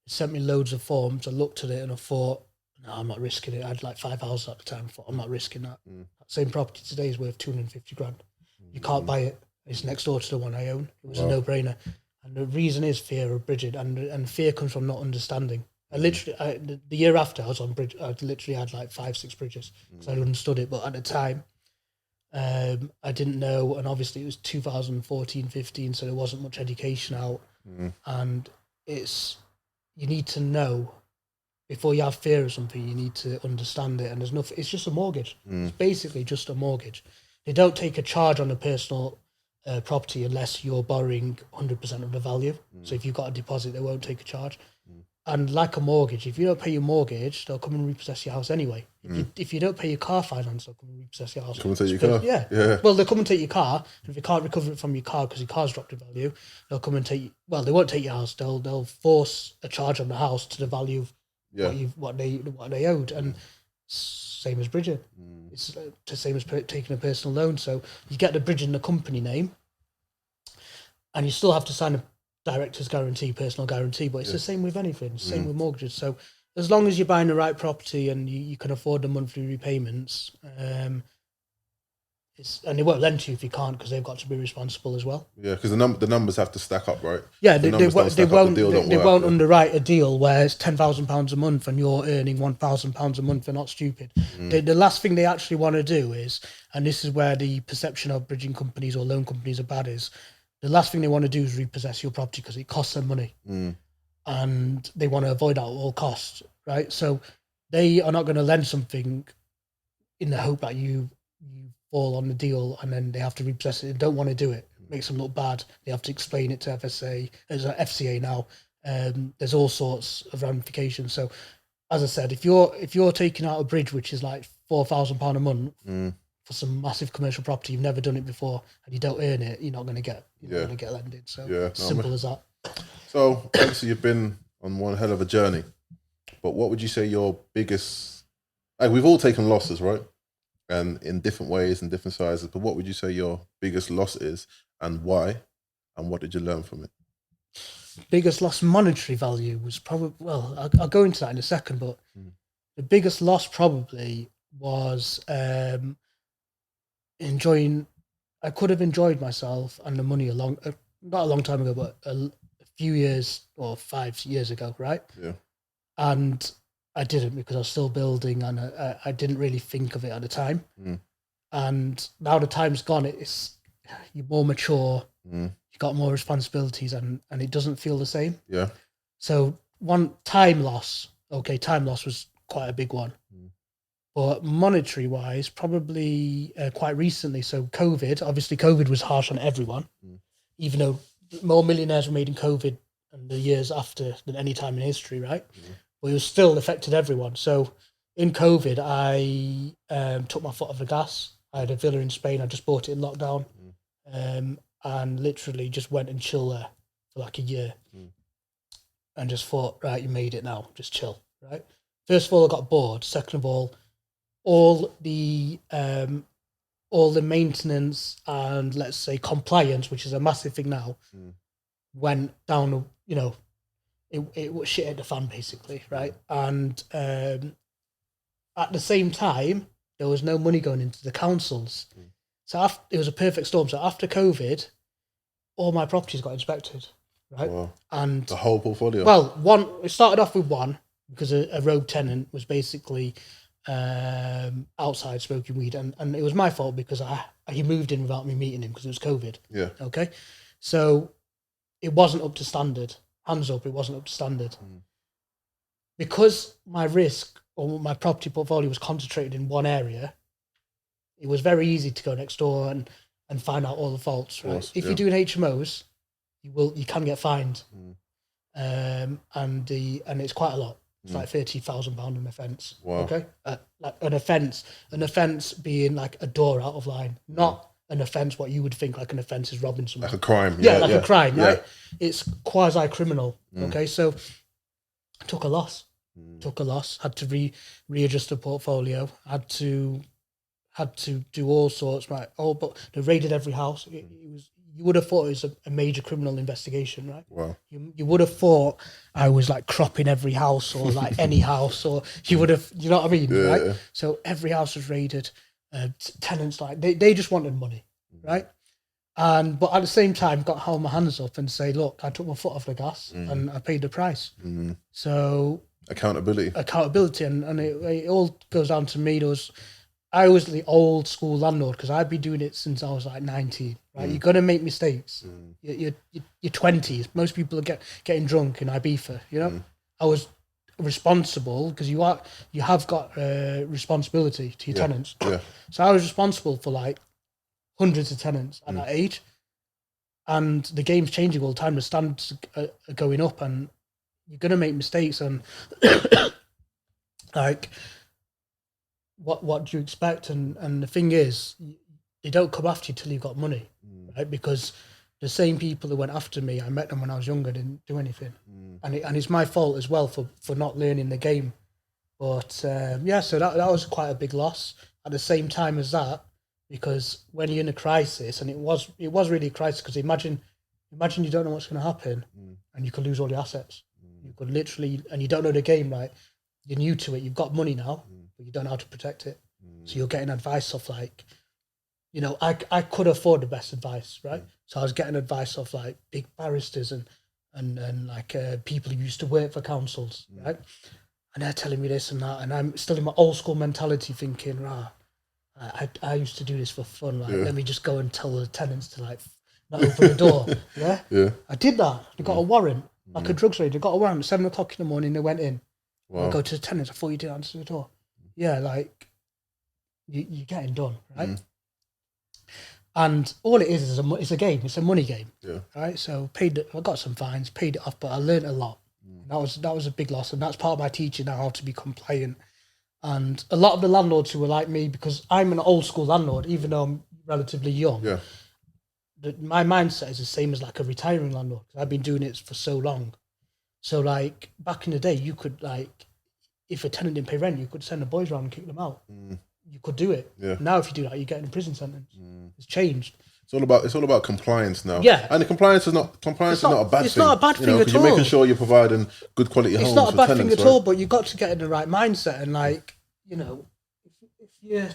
It sent me loads of forms. I looked at it and I thought, no, I'm not risking it. I had like 5 houses at the time. I thought, I'm not risking that. That same property today is worth 250 grand. You can't buy it. It's next door to the one I own. It was a no-brainer. And the reason is fear of bridging, and fear comes from not understanding. The year after I was on bridge, I literally had like 5-6 bridges because I understood it. But at the time, I didn't know, and obviously it was 2014-15, so there wasn't much education out. And you need to know before you have fear of something. You need to understand it, and there's nothing. It's just a mortgage. It's basically just a mortgage. They don't take a charge on a personal property unless you're borrowing 100% of the value. So if you've got a deposit, they won't take a charge. And like a mortgage, if you don't pay your mortgage, they'll come and repossess your house anyway. If you don't pay your car finance, they'll come and repossess your house. Come and take your car? Yeah. Well, they'll come and take your car, and if you can't recover it from your car because your car's dropped in value, they'll come and they won't take your house. They'll force a charge on the house to the value of what they owed. And same as bridging. It's the same as taking a personal loan. So you get the bridge in the company name, and you still have to sign a director's guarantee, personal guarantee, but it's the same with anything, same with mortgages. So as long as you're buying the right property and you can afford the monthly repayments, and they won't lend to you if you can't, because they've got to be responsible as well. Yeah, because the numbers have to stack up, right? Yeah, they won't underwrite a deal where it's £10,000 a month and you're earning £1,000 a month. They're not stupid. The last thing they actually want to do is, and this is where the perception of bridging companies or loan companies are bad, is the last thing they want to do is repossess your property because it costs them money, and they want to avoid that at all costs, right? So they are not going to lend something in the hope that you fall on the deal and then they have to repossess it. They don't want to do it. It makes them look bad. They have to explain it to FSA, as an FCA now. There's all sorts of ramifications. So, as I said, if you're taking out a bridge which is like £4,000 a month for some massive commercial property, you've never done it before, and you don't earn it, you're not going to get lended. So simple as that. So obviously you've been on one hell of a journey, but what would you say your biggest? Like, we've all taken losses, right? And in different ways and different sizes. But what would you say your biggest loss is, and why? And what did you learn from it? Biggest loss, monetary value, was probably, well, I'll go into that in a second, but the biggest loss probably was enjoying. I could have enjoyed myself and the money not a long time ago, but a few years or 5 years ago, right? Yeah. And I didn't, because I was still building, and I didn't really think of it at the time. And now the time's gone, you're more mature, you've got more responsibilities, and it doesn't feel the same. Yeah. So time loss was quite a big one. But monetary wise, probably quite recently. So COVID was harsh on everyone, even though more millionaires were made in COVID and the years after than any time in history, right? But it was still affected everyone. So in COVID, I took my foot off the gas. I had a villa in Spain. I just bought it in lockdown, and literally just went and chilled there for like a year, and just thought, right, you made it now. Just chill, right? First of all, I got bored. Second of all the maintenance and, let's say, compliance, which is a massive thing now, went down. You know, it was shit at the fan basically, right? And at the same time, there was no money going into the councils. So it was a perfect storm. So after COVID, all my properties got inspected, right? Wow. And The whole portfolio. well, it started off with one because a rogue tenant was basically outside smoking weed, and it was my fault because he moved in without me meeting him because it was COVID. Yeah. Okay, so it wasn't up to standard. Hands up, it wasn't up to standard. Because my risk or my property portfolio was concentrated in one area, it was very easy to go next door and find out all the faults. Right? Course, if yeah. you're doing HMOs, you can get fined, and it's quite a lot. It's like £30,000 an offence. Wow. Okay, like an offence being like a door out of line, not an offence what you would think like an offence is robbing someone. Like a crime. Yeah, like a crime, Yeah. right? It's quasi criminal. Okay, so I took a loss. Had to readjust the portfolio. Had to do all sorts. Right. Oh, but they raided every house. It was. You would have thought it was a major criminal investigation, right? Wow. You would have thought I was like cropping every house or like any house, or you would have, you know what I mean, right? Yeah. So every house was raided. Tenants, like they just wanted money, right? But at the same time, got to hold my hands up and say, look, I took my foot off the gas and I paid the price. So Accountability. and it all goes down to me. I was the old school landlord because I've been doing it since I was like 19. Right, you're gonna make mistakes. You're 20s. Most people are getting drunk in Ibiza. You know, I was responsible because you have got responsibility to your tenants. Yeah. So I was responsible for like hundreds of tenants at that age, and the game's changing all the time. The standards are going up, and you're gonna make mistakes. And like, what do you expect? And the thing is, they don't come after you till you've got money, right? Because the same people who went after me, I met them when I was younger, didn't do anything, and it's my fault as well for not learning the game. But so that was quite a big loss. At the same time as that, because when you're in a crisis, and it was really a crisis, because imagine you don't know what's going to happen, and you could lose all your assets. You could literally, and you don't know the game, right? You're new to it. You've got money now, but you don't know how to protect it. So you're getting advice of like, you know, I could afford the best advice, right? So I was getting advice of like big barristers and like people who used to work for councils, right? And they're telling me this and that, and I'm still in my old school mentality thinking, I used to do this for fun. Like, let me just go and tell the tenants to like not open the door. Yeah. I did that. They got a warrant, like a drugs raid. They got a warrant at 7 o'clock in the morning. They went in. Wow. I go to the tenants. I thought you didn't answer the door. Yeah, like you're getting done, right? And all it is it's a game. It's a money game, right? So I got some fines, paid it off, but I learned a lot. That was a big loss, and that's part of my teaching now, how to be compliant. And a lot of the landlords who were like me, because I'm an old school landlord, even though I'm relatively young. Yeah. My mindset is the same as like a retiring landlord. I've been doing it for so long. So like back in the day, you could like, if a tenant didn't pay rent, you could send the boys around and kick them out. You could do it. Yeah. Now if you do that, you're getting a prison sentence. It's changed. It's all about compliance now. Yeah. And the compliance is not a bad thing. It's not a bad thing at because you're all. making sure you're providing good quality homes. It's not a bad for tenants, thing at all, but you've got to get in the right mindset, and like, you know, if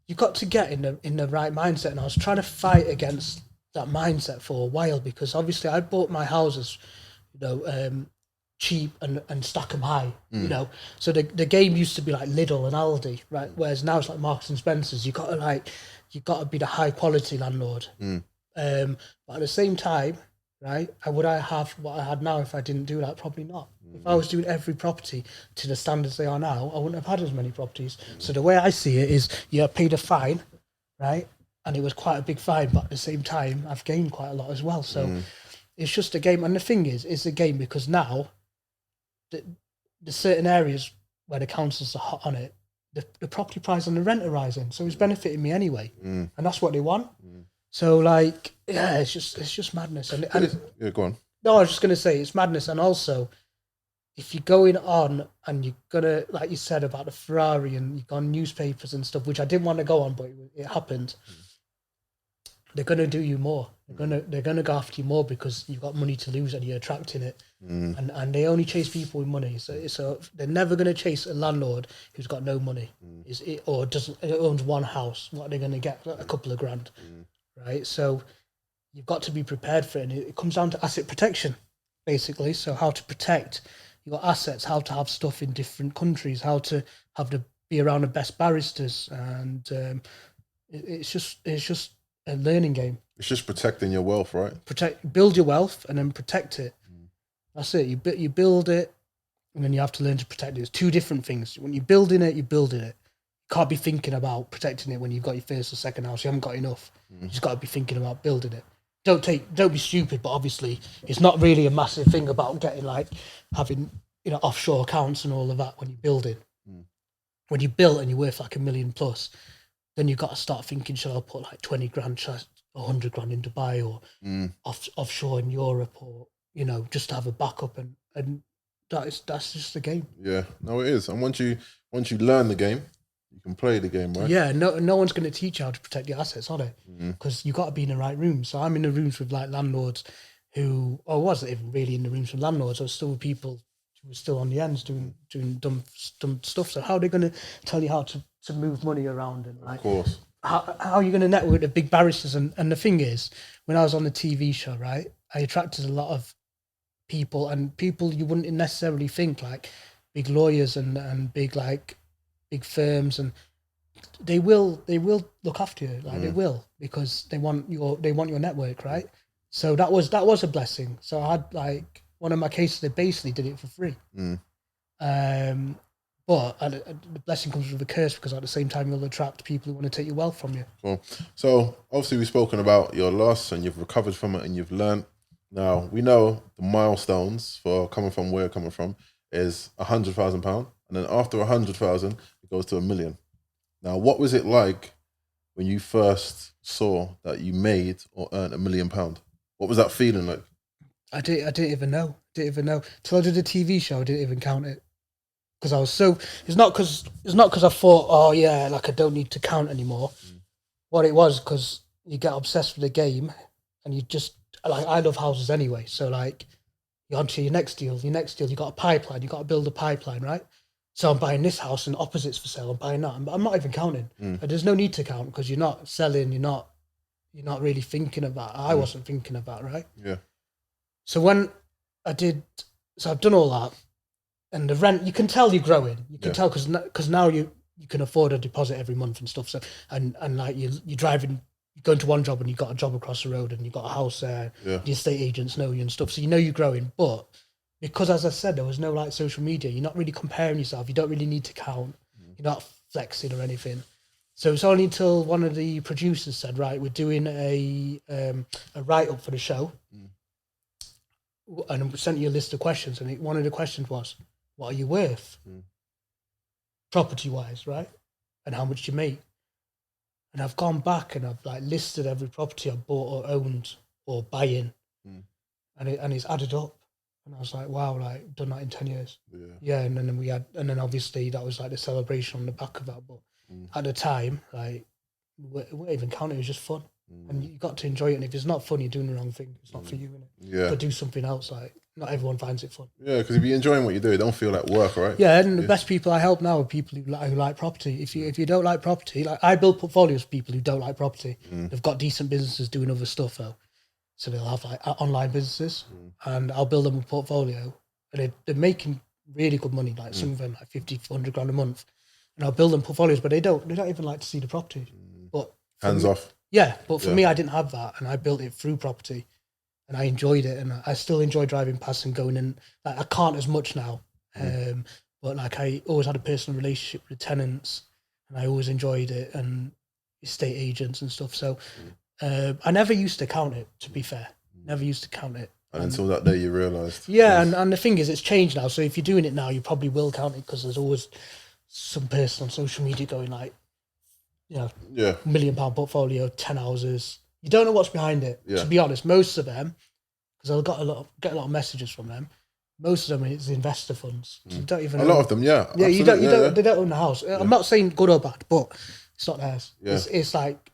you've got to get in the right mindset. And I was trying to fight against that mindset for a while, because obviously I bought my houses, you know, cheap and stack them high, you know. So the game used to be like Lidl and Aldi, right? Whereas now it's like Marks and Spencers. You've got to be the high quality landlord. But at the same time, right? And would I have what I had now if I didn't do that? Probably not. If I was doing every property to the standards they are now, I wouldn't have had as many properties. So the way I see it is, I paid a fine, right? And it was quite a big fine, but at the same time, I've gained quite a lot as well. So it's just a game. And the thing is, it's a game because now the certain areas where the councils are hot on it, the property price and the rent are rising. So it's benefiting me anyway. And that's what they want. So like, yeah, it's just madness. And Yeah, go on. no, I was just going to say it's madness. And also, if you're going on and you're going to, like you said about the Ferrari and you've gone newspapers and stuff, which I didn't want to go on, but it happened. They're going to do you more. They're going to go after you more because you've got money to lose and you're attracting it. And they only chase people with money. So they're never going to chase a landlord who's got no money or owns one house. What are they going to get? A couple of grand, right? So you've got to be prepared for it. And it comes down to asset protection, basically. So how to protect your assets, how to have stuff in different countries, how to be around the best barristers, and it's just a learning game. It's just protecting your wealth, right? Build your wealth and then protect it. That's it. You build it, and then you have to learn to protect it. It's two different things. When you're building it, you're building it. You can't be thinking about protecting it when you've got your first or second house. You haven't got enough. You just got to be thinking about building it. Don't be stupid, but obviously it's not really a massive thing about getting having offshore accounts and all of that when you're building. When you build and you're worth like $1 million plus, then you've got to start thinking, should I put like 20 grand, 100 grand in Dubai or offshore in Europe, or just to have a backup, and that's just the game. Yeah, no, it is. And once you learn the game, you can play the game, right? Yeah, no one's going to teach you how to protect your assets, are they? Because you've got to be in the right room. So I'm in the rooms with like landlords who, I wasn't even really in the rooms with landlords. I was still with people who were still on the ends doing dumb stuff. So how are they going to tell you how to move money around? And like, of course. How are you going to network with the big barristers? And the thing is, when I was on the TV show, right, I attracted a lot of people you wouldn't necessarily think, like big lawyers and big firms, and they will look after you, like they will, because they want your network, right? So that was a blessing. So I had like one of my cases, they basically did it for free. But the blessing comes with a curse, because at the same time you'll attract people who want to take your wealth from you. Cool. So obviously we've spoken about your loss and you've recovered from it and you've learned. Now we know the milestones for coming from where you're coming from is £100,000, and then after 100,000 it goes to $1 million. Now, what was it like when you first saw that you made or earned £1 million? What was that feeling like? I didn't even know. Till I did a TV show, I didn't even count it. Because I was so, it's not because I thought, oh yeah, like I don't need to count anymore. What it was, because you get obsessed with the game, and you just, like, I love houses anyway. So like, you're onto your next deal, you got a pipeline, you got to build a pipeline, right? So I'm buying this house and opposite's for sale, I'm buying that. I'm not even counting. There's no need to count, because you're not selling, you're not really thinking about, I wasn't thinking about, right? Yeah. So when I've done all that, and the rent, you can tell you're growing. You can tell because now you can afford a deposit every month and stuff. So and like you're driving, you're going to one job and you've got a job across the road and you've got a house there. Yeah. The estate agents know you and stuff. So you're growing. But because, as I said, there was no like social media, you're not really comparing yourself. You don't really need to count. You're not flexing or anything. So it's only until one of the producers said, right, we're doing a write-up for the show. And we sent you a list of questions. And one of the questions was, what are you worth? Property-wise, right? And how much do you make? And I've gone back and I've like listed every property I bought or owned or buying. And it's added up. And I was like, wow, like done that in 10 years. Yeah. And then obviously that was like the celebration on the back of that. But at the time, like, we weren't even counting, it was just fun. And you got to enjoy it. And if it's not fun, you're doing the wrong thing. It's not for you, innit? Yeah. But do something else. Like, not everyone finds it fun. Yeah, because if you're enjoying what you do, it don't feel like work, right? Yeah, and the best people I help now are people who like property. If you don't like property, like I build portfolios for people who don't like property. They've got decent businesses doing other stuff though. So they'll have like online businesses, and I'll build them a portfolio, and they're making really good money. Like some of them like 50, 100 grand a month, and I'll build them portfolios, but they don't even like to see the property. But hands off. Yeah, but for me, I didn't have that, and I built it through property. and I enjoyed it, and I still enjoy driving past and going in. Like, I can't as much now, but like I always had a personal relationship with the tenants, and I always enjoyed it, and estate agents and stuff. So I never used to count it. To be fair, never used to count it. And until that day, you realised. Yeah, and the thing is, it's changed now. So if you're doing it now, you probably will count it because there's always some person on social media going like, Yeah. £1 million portfolio, 10 houses. You don't know what's behind it. Yeah. To be honest, most of them, because I get a lot of messages from them. Most of them is investor funds. So you don't even A know. lot of them, yeah. Yeah, you absolutely, don't. They don't own the house. I'm not saying good or bad, but it's not theirs. Yeah. It's like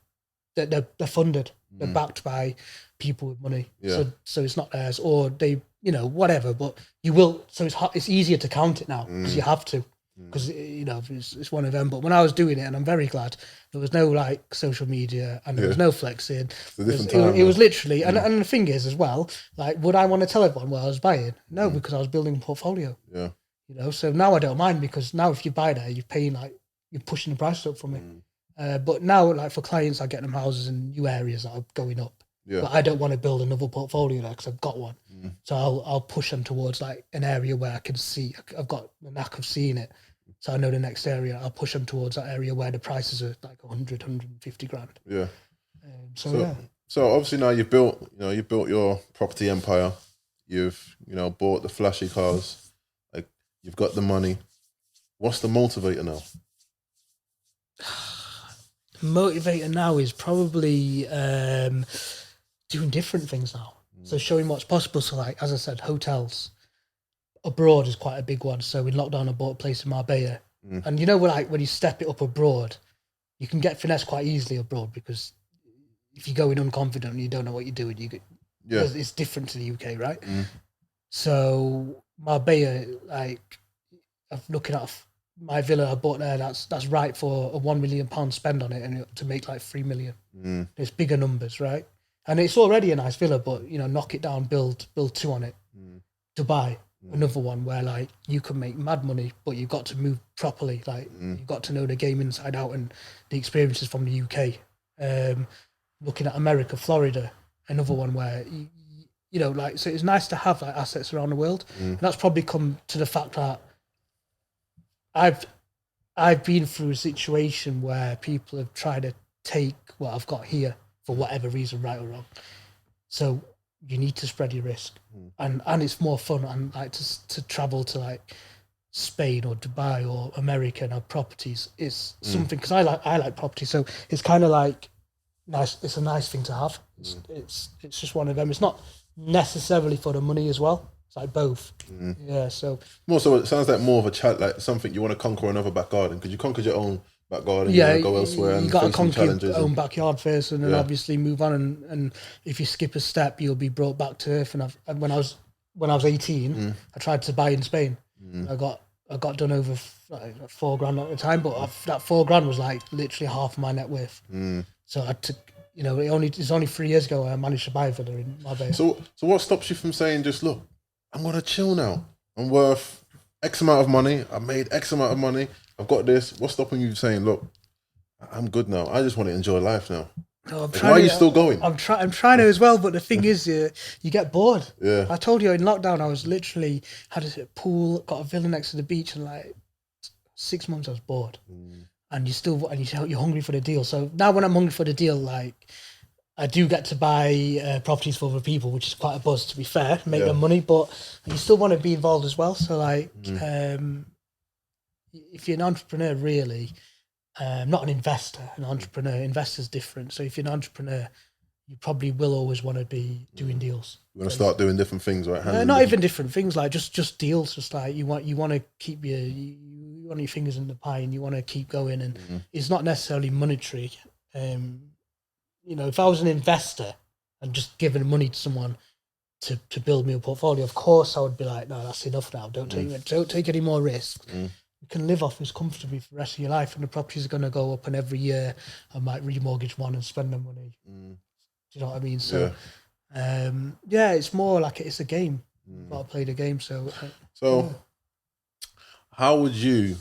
they're funded. They're backed by people with money. Yeah. So it's not theirs, or they, whatever. But you will. So it's easier to count it now because you have to. Because it's one of them. But when I was doing it, and I'm very glad, there was no like social media and there was no flexing. It was literally, and the thing is as well, like, would I want to tell everyone what I was buying? No, because I was building a portfolio. Yeah. So now I don't mind, because now if you buy there, you're paying, like, you're pushing the price up for me. But now, like, for clients, I get them houses in new areas that are going up. Yeah. But I don't want to build another portfolio there because I've got one. So I'll push them towards like an area where I can see. I've got the knack of seeing it. So I know the next area. I'll push them towards that area where the prices are like 100, 150 grand. Yeah. So obviously now you've built your property empire. You've bought the flashy cars. Like, you've got the money. What's the motivator now? The motivator now is probably doing different things now. So showing what's possible. So, like, as I said, hotels abroad is quite a big one. So in lockdown, I bought a place in Marbella, and when you step it up abroad, you can get finesse quite easily abroad, because if you go in unconfident and you don't know what you're doing, it's different to the UK, right? So Marbella, like, I'm looking at my villa I bought there. That's right for a £1 million spend on it, and to make like 3 million. There's bigger numbers, right? And it's already a nice villa, but knock it down, build two on it. Dubai, another one where, like, you can make mad money, but you've got to move properly. Like, you've got to know the game inside out and the experiences from the UK. Looking at America, Florida, another one where so it's nice to have like assets around the world. And that's probably come to the fact that I've been through a situation where people have tried to take what I've got here for whatever reason, right or wrong. So you need to spread your risk, and it's more fun. And like to travel to like Spain or Dubai or America and have properties is something, because I like property. So it's kind of like nice. It's a nice thing to have. It's just one of them. It's not necessarily for the money as well. It's like both. Yeah. So it sounds like more of a chat, like something you want to conquer another back garden, because you conquered your own back garden. Yeah, you want to go elsewhere and you got to face some conquer challenges. your own backyard first, and then obviously move on. And if you skip a step, you'll be brought back to earth. And when I was 18, I tried to buy in Spain. I got done over like £4 grand at the time, but that £4 grand was like literally half of my net worth. So I had to, it's only 3 years ago I managed to buy a villa in Marbella. So what stops you from saying, just look, I'm gonna chill now. I'm worth X amount of money. I've made X amount of money. I've got this. What's stopping you saying, look, I'm good now. I just want to enjoy life now. No, why are you still going? I'm trying to as well, but the thing is, you get bored. Yeah. I told you in lockdown, I was literally had a pool, got a villa next to the beach, and like 6 months I was bored. And you're hungry for the deal. So now when I'm hungry for the deal, like, I do get to buy properties for other people, which is quite a buzz, to be fair, make them money, but you still want to be involved as well. So like, if you're an entrepreneur, really, not an investor, investor's different. So if you're an entrepreneur, you probably will always want to be doing deals. You want to start doing different things, right? Not even different things, like just deals. Just like you want to keep you want your fingers in the pie, and you want to keep going. And it's not necessarily monetary. If I was an investor and just giving money to someone to build me a portfolio, of course I would be like, no, that's enough now. Don't take any more risks. You can live off this comfortably for the rest of your life, and the properties are going to go up, and every year I might remortgage one and spend the money. Do you know what I mean? So, it's more like it's a game. You've got to play the game. So, how would you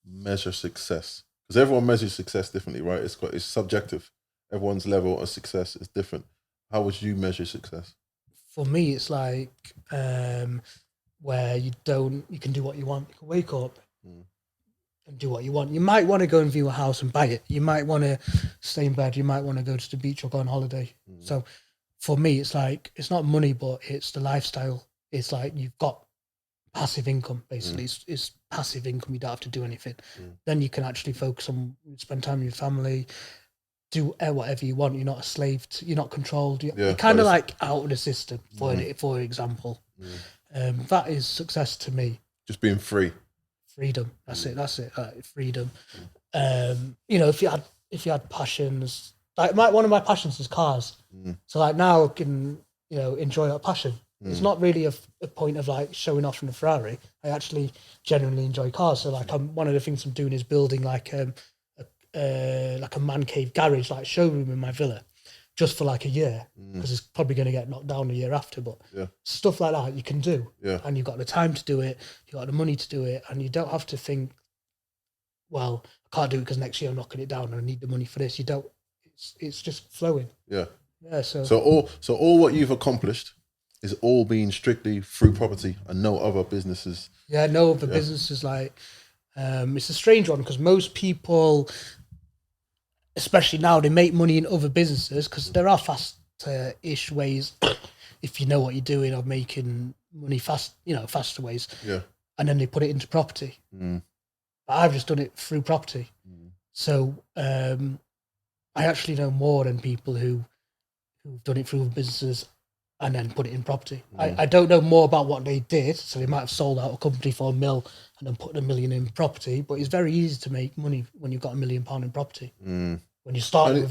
measure success? Because everyone measures success differently, right? It's subjective. Everyone's level of success is different. How would you measure success? for me, it's like where you can do what you want. You can wake up and do what you want. You might want to go and view a house and buy it. You might want to stay in bed. You might want to go to the beach or go on holiday. So for me, it's like, it's not money, but it's the lifestyle. It's like you've got passive income, basically. It's passive income. You don't have to do anything. Then you can actually focus on, spend time with your family, do whatever you want. You're not a slave. You're not controlled. You're kind of like out of the system, for example. That is success to me. Just being free. Freedom. That's it. Freedom. You know, if you had passions, like one of my passions is cars. So like now I can, you know, enjoy that passion. It's not really a point of like showing off in a Ferrari. I actually genuinely enjoy cars. So like one of the things I'm doing is building like a man cave garage, like showroom in my villa, just for like a year, because it's probably going to get knocked down the year after. But stuff like that you can do, and you've got the time to do it, you've got the money to do it, and you don't have to think, well, I can't do it because next year I'm knocking it down and I need the money for this. You don't. It's just flowing. Yeah. So all what you've accomplished is all being strictly through property and no other businesses. Yeah, no other businesses. Like it's a strange one because most people, especially now, they make money in other businesses because there are fast-ish ways, if you know what you're doing, of making money faster ways. Yeah. And then they put it into property. But I've just done it through property. So I actually know more than people who've done it through businesses and then put it in property. I don't know more about what they did, so they might have sold out a company for $1 million and then put $1 million in property. But it's very easy to make money when you've got £1 million in property. When you're starting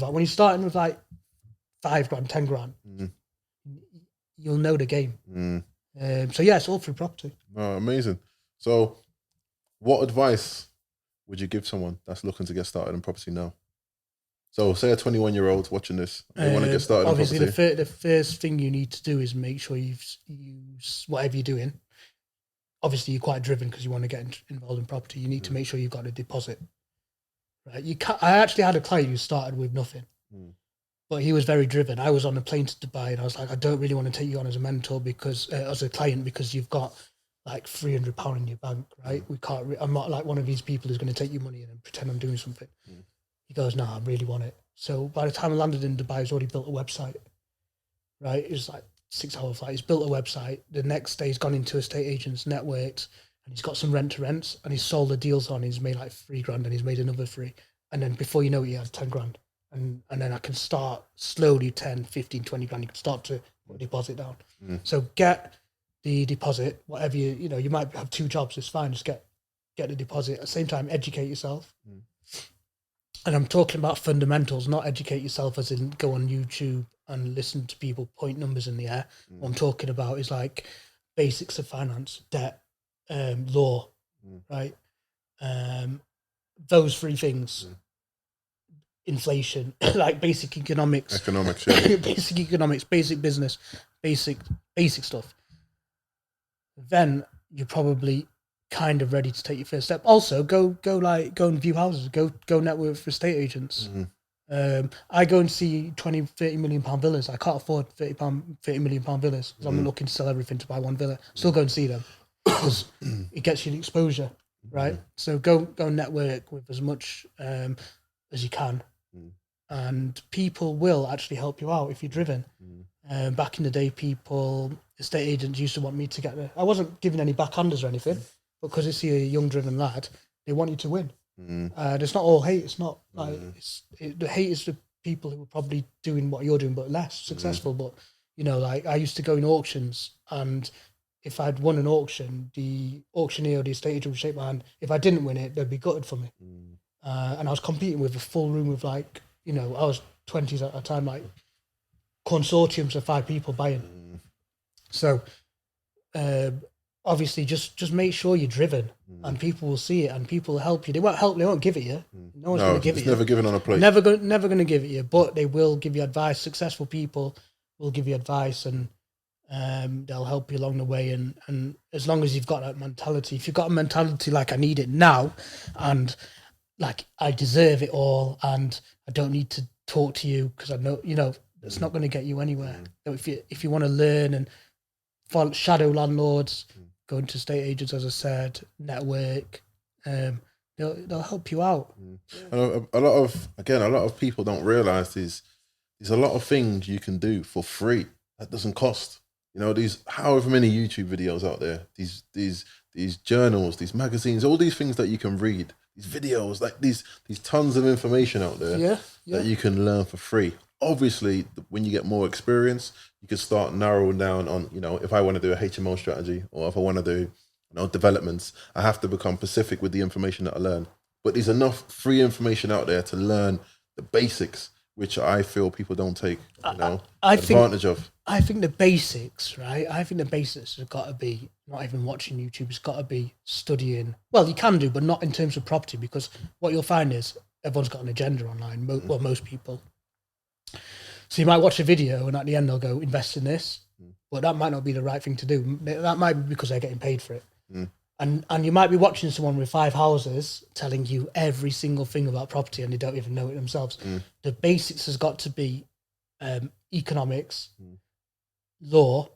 with like £5 grand, 10 grand, you'll know the game. So yeah, it's all through property. Oh, amazing. So, what advice would you give someone that's looking to get started in property now? So say a 21-year-old watching this, they want to get started in property. Obviously, the first thing you need to do is make sure you use whatever you're doing. Obviously, you're quite driven because you want to get involved in property. You need to make sure you've got a deposit. Right? I actually had a client who started with nothing, but he was very driven. I was on a plane to Dubai, and I was like, I don't really want to take you on as a mentor because as a client because you've got like £300 in your bank, right? We can't. I'm not like one of these people who's going to take your money and pretend I'm doing something. He goes, no, I really want it. So by the time I landed in Dubai, he's already built a website, right? It was like 6-hour flight. He's built a website. The next day he's gone into estate agents, networked, and he's got some rent to rents, and he's sold the deals on. He's made like $3 grand, and he's made another 3. And then before you know it, he had 10 grand. And then I can start slowly 10, 15, 20 grand. You can start to put a deposit down. So get the deposit, whatever you might have 2 jobs, it's fine. Just get the deposit. At the same time, educate yourself. And I'm talking about fundamentals, not educate yourself as in go on YouTube and listen to people point numbers in the air. What I'm talking about is like basics of finance, debt, law, right? Those 3 things. Inflation, like basic economics. Basic economics, basic business, basic stuff. Then you're probably kind of ready to take your first step. Also, go and view houses. Go network with estate agents. I go and see 20-30 million pound villas. I can't afford 30 million pound villas because I'm looking to sell everything to buy one villa. Still go and see them because it gets you the exposure, right? So go network with as much as you can, and people will actually help you out if you're driven. Back in the day, estate agents used to want me to get there. I wasn't giving any backhanders or anything. Because it's a young driven lad, they want you to win. It's not all hate. It's not like the hate is the people who are probably doing what you're doing, but less successful. But like I used to go in auctions, and if I'd won an auction, the auctioneer or the estate agent would shake my hand. If I didn't win it, they'd be gutted for me. And I was competing with a full room of I was 20s at the time, like consortiums of 5 people buying. So. Obviously, just make sure you're driven, and people will see it, and people will help you. They won't help. They won't give it you. No one's going to give it you. It's never given on a plate. Never going to give it you. But they will give you advice. Successful people will give you advice, and they'll help you along the way. And as long as you've got that mentality, if you've got a mentality like I need it now, and like I deserve it all, and I don't need to talk to you because I know It's not going to get you anywhere. So if you want to learn and follow shadow landlords, go into estate agents, as I said, network, they'll help you out. And a lot of people don't realize there's a lot of things you can do for free that doesn't cost. You know, these however many YouTube videos out there, these journals, these magazines, all these things that you can read, these videos, like these tons of information out there that you can learn for free. Obviously, when you get more experience, you can start narrowing down on, you know, if I want to do a HMO strategy or if I want to do, you know, developments, I have to become specific with the information that I learn. But there's enough free information out there to learn the basics, which I feel people don't take, you know, advantage of. I think the basics, right? I think the basics have got to be not even watching YouTube. It's got to be studying. Well, you can do, but not in terms of property, because what you'll find is everyone's got an agenda online. Well, most people. So you might watch a video and at the end they'll go, invest in this, but that might not be the right thing to do. That might be because they're getting paid for it. And you might be watching someone with 5 houses telling you every single thing about property and they don't even know it themselves. The basics has got to be economics, law,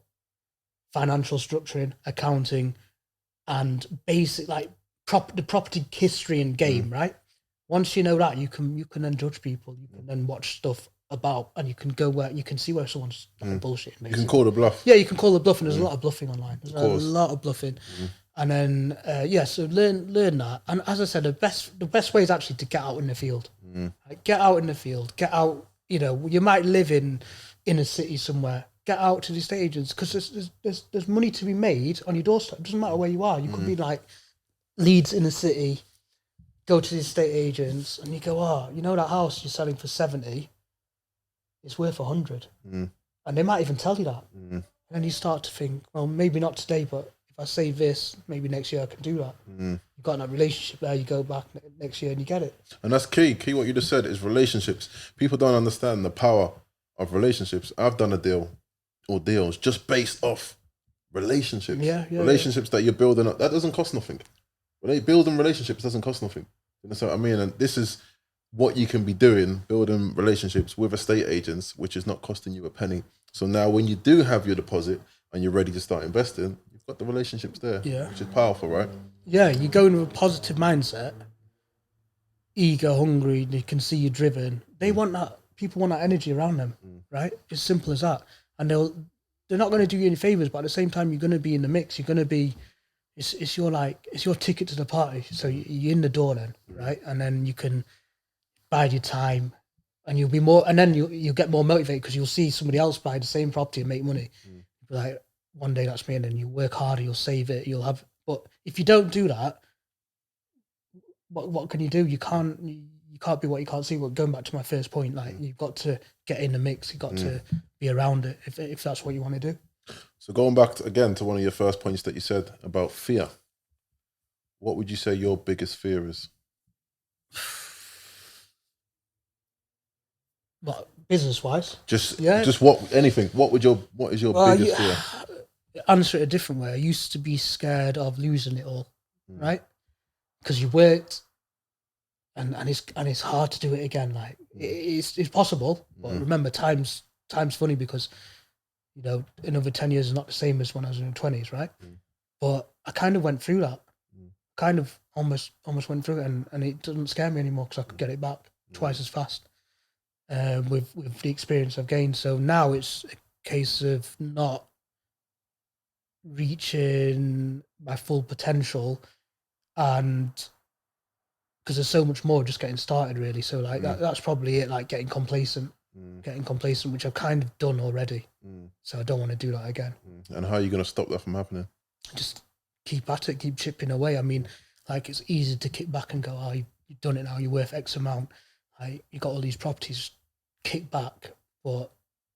financial structuring, accounting, and basic like the property history and game, right? Once you know that, you can then judge people. You can then watch stuff about, and you can go where you can see where someone's bullshit. You can call the bluff. Yeah, you can call the bluff, and there's a lot of bluffing online. There's a lot of bluffing, and then so learn that. And as I said, the best way is actually to get out in the field. Like, get out in the field. Get out. You know, you might live in a city somewhere. Get out to the estate agents, because there's money to be made on your doorstep. It doesn't matter where you are. You could be like Leeds in a city. Go to the estate agents, and you go, oh, you know that house you're selling for 70. It's worth 100, and they might even tell you that. And then you start to think, well, maybe not today, but if I save this, maybe next year I can do that. You've got that relationship there. You go back next year and you get it. And that's key. What you just said is relationships. People don't understand the power of relationships. I've done a deal or deals just based off relationships. Relationships that you're building up. That doesn't cost nothing. Building relationships doesn't cost nothing. You know what I mean? And this is what you can be doing, building relationships with estate agents, which is not costing you a penny. So now when you do have your deposit and you're ready to start investing, you've got the relationships there, which is powerful, right? Yeah, you go in with a positive mindset, eager, hungry, they can see you driven. They want that. People want that energy around them, right? It's simple as that. And they're not going to do you any favors, but at the same time, you're going to be in the mix. You're going to be, it's your ticket to the party. So you're in the door then, right? And then you can bide your time, and you'll be more, and then you'll get more motivated because you'll see somebody else buy the same property and make money. You'll be like, one day that's me, and then you work harder, you'll save it, you'll have. But if you don't do that, what can you do? You can't be what you can't see. But going back to my first point, like you've got to get in the mix. You've got to be around it if that's what you want to do. So going back to one of your first points that you said about fear, what would you say your biggest fear is? What, business-wise? Just anything. What is your biggest fear? Answer it a different way. I used to be scared of losing it all, right? Because you worked, and it's hard to do it again. Like it's possible, but remember, time's funny, because you know another 10 years is not the same as when I was in my 20s, right? But I kind of went through that. Kind of almost went through it, and it doesn't scare me anymore because I could get it back twice as fast. With the experience I've gained. So now it's a case of not reaching my full potential, and because there's so much more just getting started, really. So like that's probably it, like getting complacent, which I've kind of done already. So I don't want to do that again. And how are you going to stop that from happening? Just keep at it, keep chipping away. I mean, like it's easy to kick back and go, oh, you've done it now, you're worth X amount. You got all these properties, kick back, but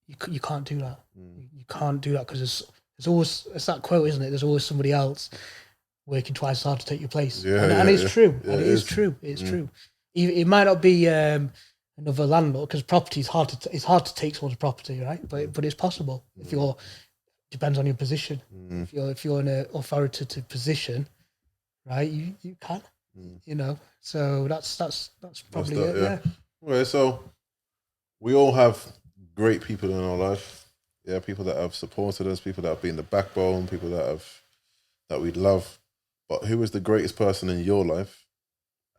you can't do that. You can't do that because there's always, it's that quote, isn't it? There's always somebody else working twice as hard to take your place. And it's true. And it is true. It's true. It might not be another landlord, because property is it's hard to take someone's property, right? But it's possible if you're, depends on your position. If you're in an authoritative position, right? You can, you know. So that's probably it. Yeah. Well, so we all have great people in our life. Yeah, people that have supported us, people that have been the backbone, people that we love. But who is the greatest person in your life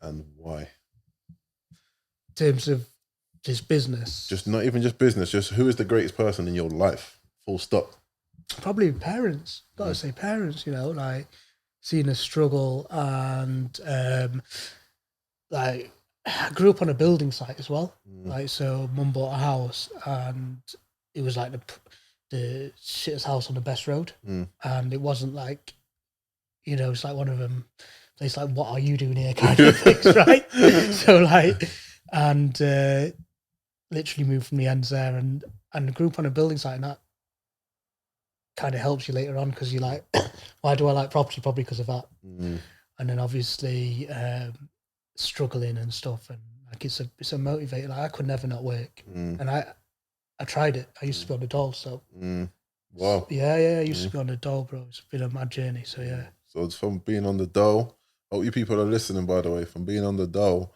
and why? In terms of just business. Just not even just business, just who is the greatest person in your life? Full stop. Probably parents. Gotta say parents, you know, like seeing a struggle and like I grew up on a building site as well. Like so mum bought a house and it was like the shittest house on the best road. And it wasn't like, you know, it's like one of them places like, what are you doing here kind of things, right? So like, and literally moved from the ends there and grew up on a building site, and that kind of helps you later on because you're like, why do I like property? Probably because of that. And then obviously struggling and stuff, and like it's a motivator. Like I could never not work, and I tried it. I used to be on the dole, so Wow. yeah, I used to be on the dole, bro. It's been a mad journey. So yeah. So it's from being on the dole. Hope you people are listening, by the way. From being on the dole,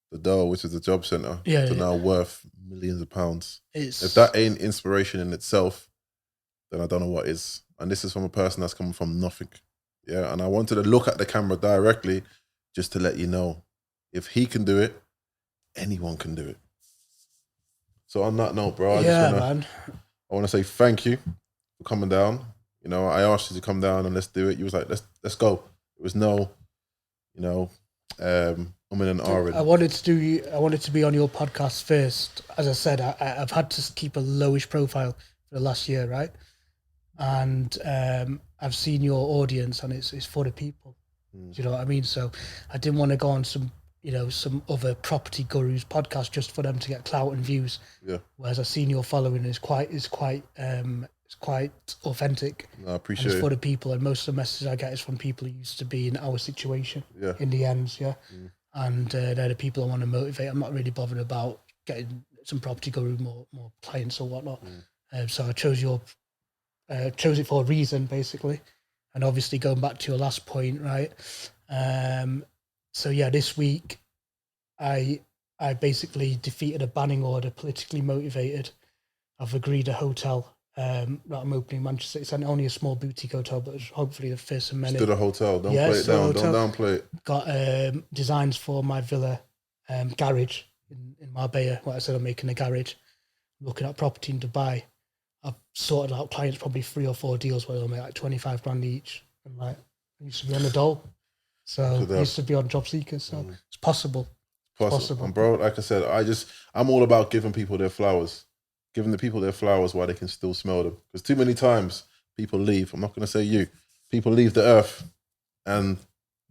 which is the job centre, to now worth millions of pounds. If that ain't inspiration in itself, then I don't know what is. And this is from a person that's coming from nothing. Yeah, and I wanted to look at the camera directly just to let you know, if he can do it, anyone can do it. So on that note, bro, I want to say thank you for coming down. You know, I asked you to come down and let's do it. You was like, let's go. It was no, you know, I'm in an R. I wanted to be on your podcast first. As I said, I've had to keep a lowish profile for the last year, right? And I've seen your audience, and it's for the people. Do you know what I mean? So I didn't want to go on some other property gurus podcast just for them to get clout and views. Yeah. Whereas I've seen your following is quite authentic. I appreciate it. It's for the people, and most of the messages I get is from people who used to be in our situation. Yeah. In the ends, yeah. And they're the people I want to motivate. I'm not really bothered about getting some property guru more clients or whatnot. So I chose it for a reason, basically. And obviously going back to your last point, right? So yeah, this week I basically defeated a banning order, politically motivated. I've agreed a hotel that I'm opening in Manchester. It's only a small boutique hotel, but it's hopefully the first of many. Still a hotel. Don't play it down. Hotel. Don't downplay it. Got designs for my villa garage in Marbella. What I said, I'm making a garage. Looking at property in Dubai. I've sorted out clients, probably 3 or 4 deals where they'll make like 25 grand each. And like, I used to be on the dole. So I used to be on Jobseekers. So it's possible. Possible. And bro, like I said, I'm all about giving people their flowers. Giving the people their flowers while they can still smell them. Because too many times people leave. I'm not going to say you. People leave the earth and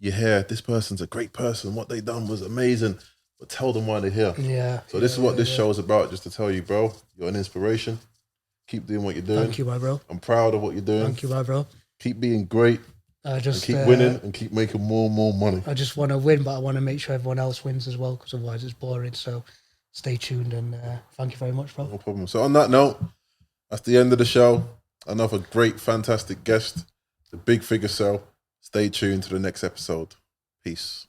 you hear this person's a great person. What they done was amazing. But tell them why they're here. Yeah. So this is what this show is about. Just to tell you, bro, you're an inspiration. Keep doing what you're doing. Thank you, my bro. I'm proud of what you're doing. Thank you, my bro. Keep being great. And keep winning and keep making more and more money. I just want to win, but I want to make sure everyone else wins as well, because otherwise it's boring. So stay tuned, and thank you very much, bro. No problem. So on that note, that's the end of the show. Another great, fantastic guest, the Big Figure Cell. Stay tuned to the next episode. Peace.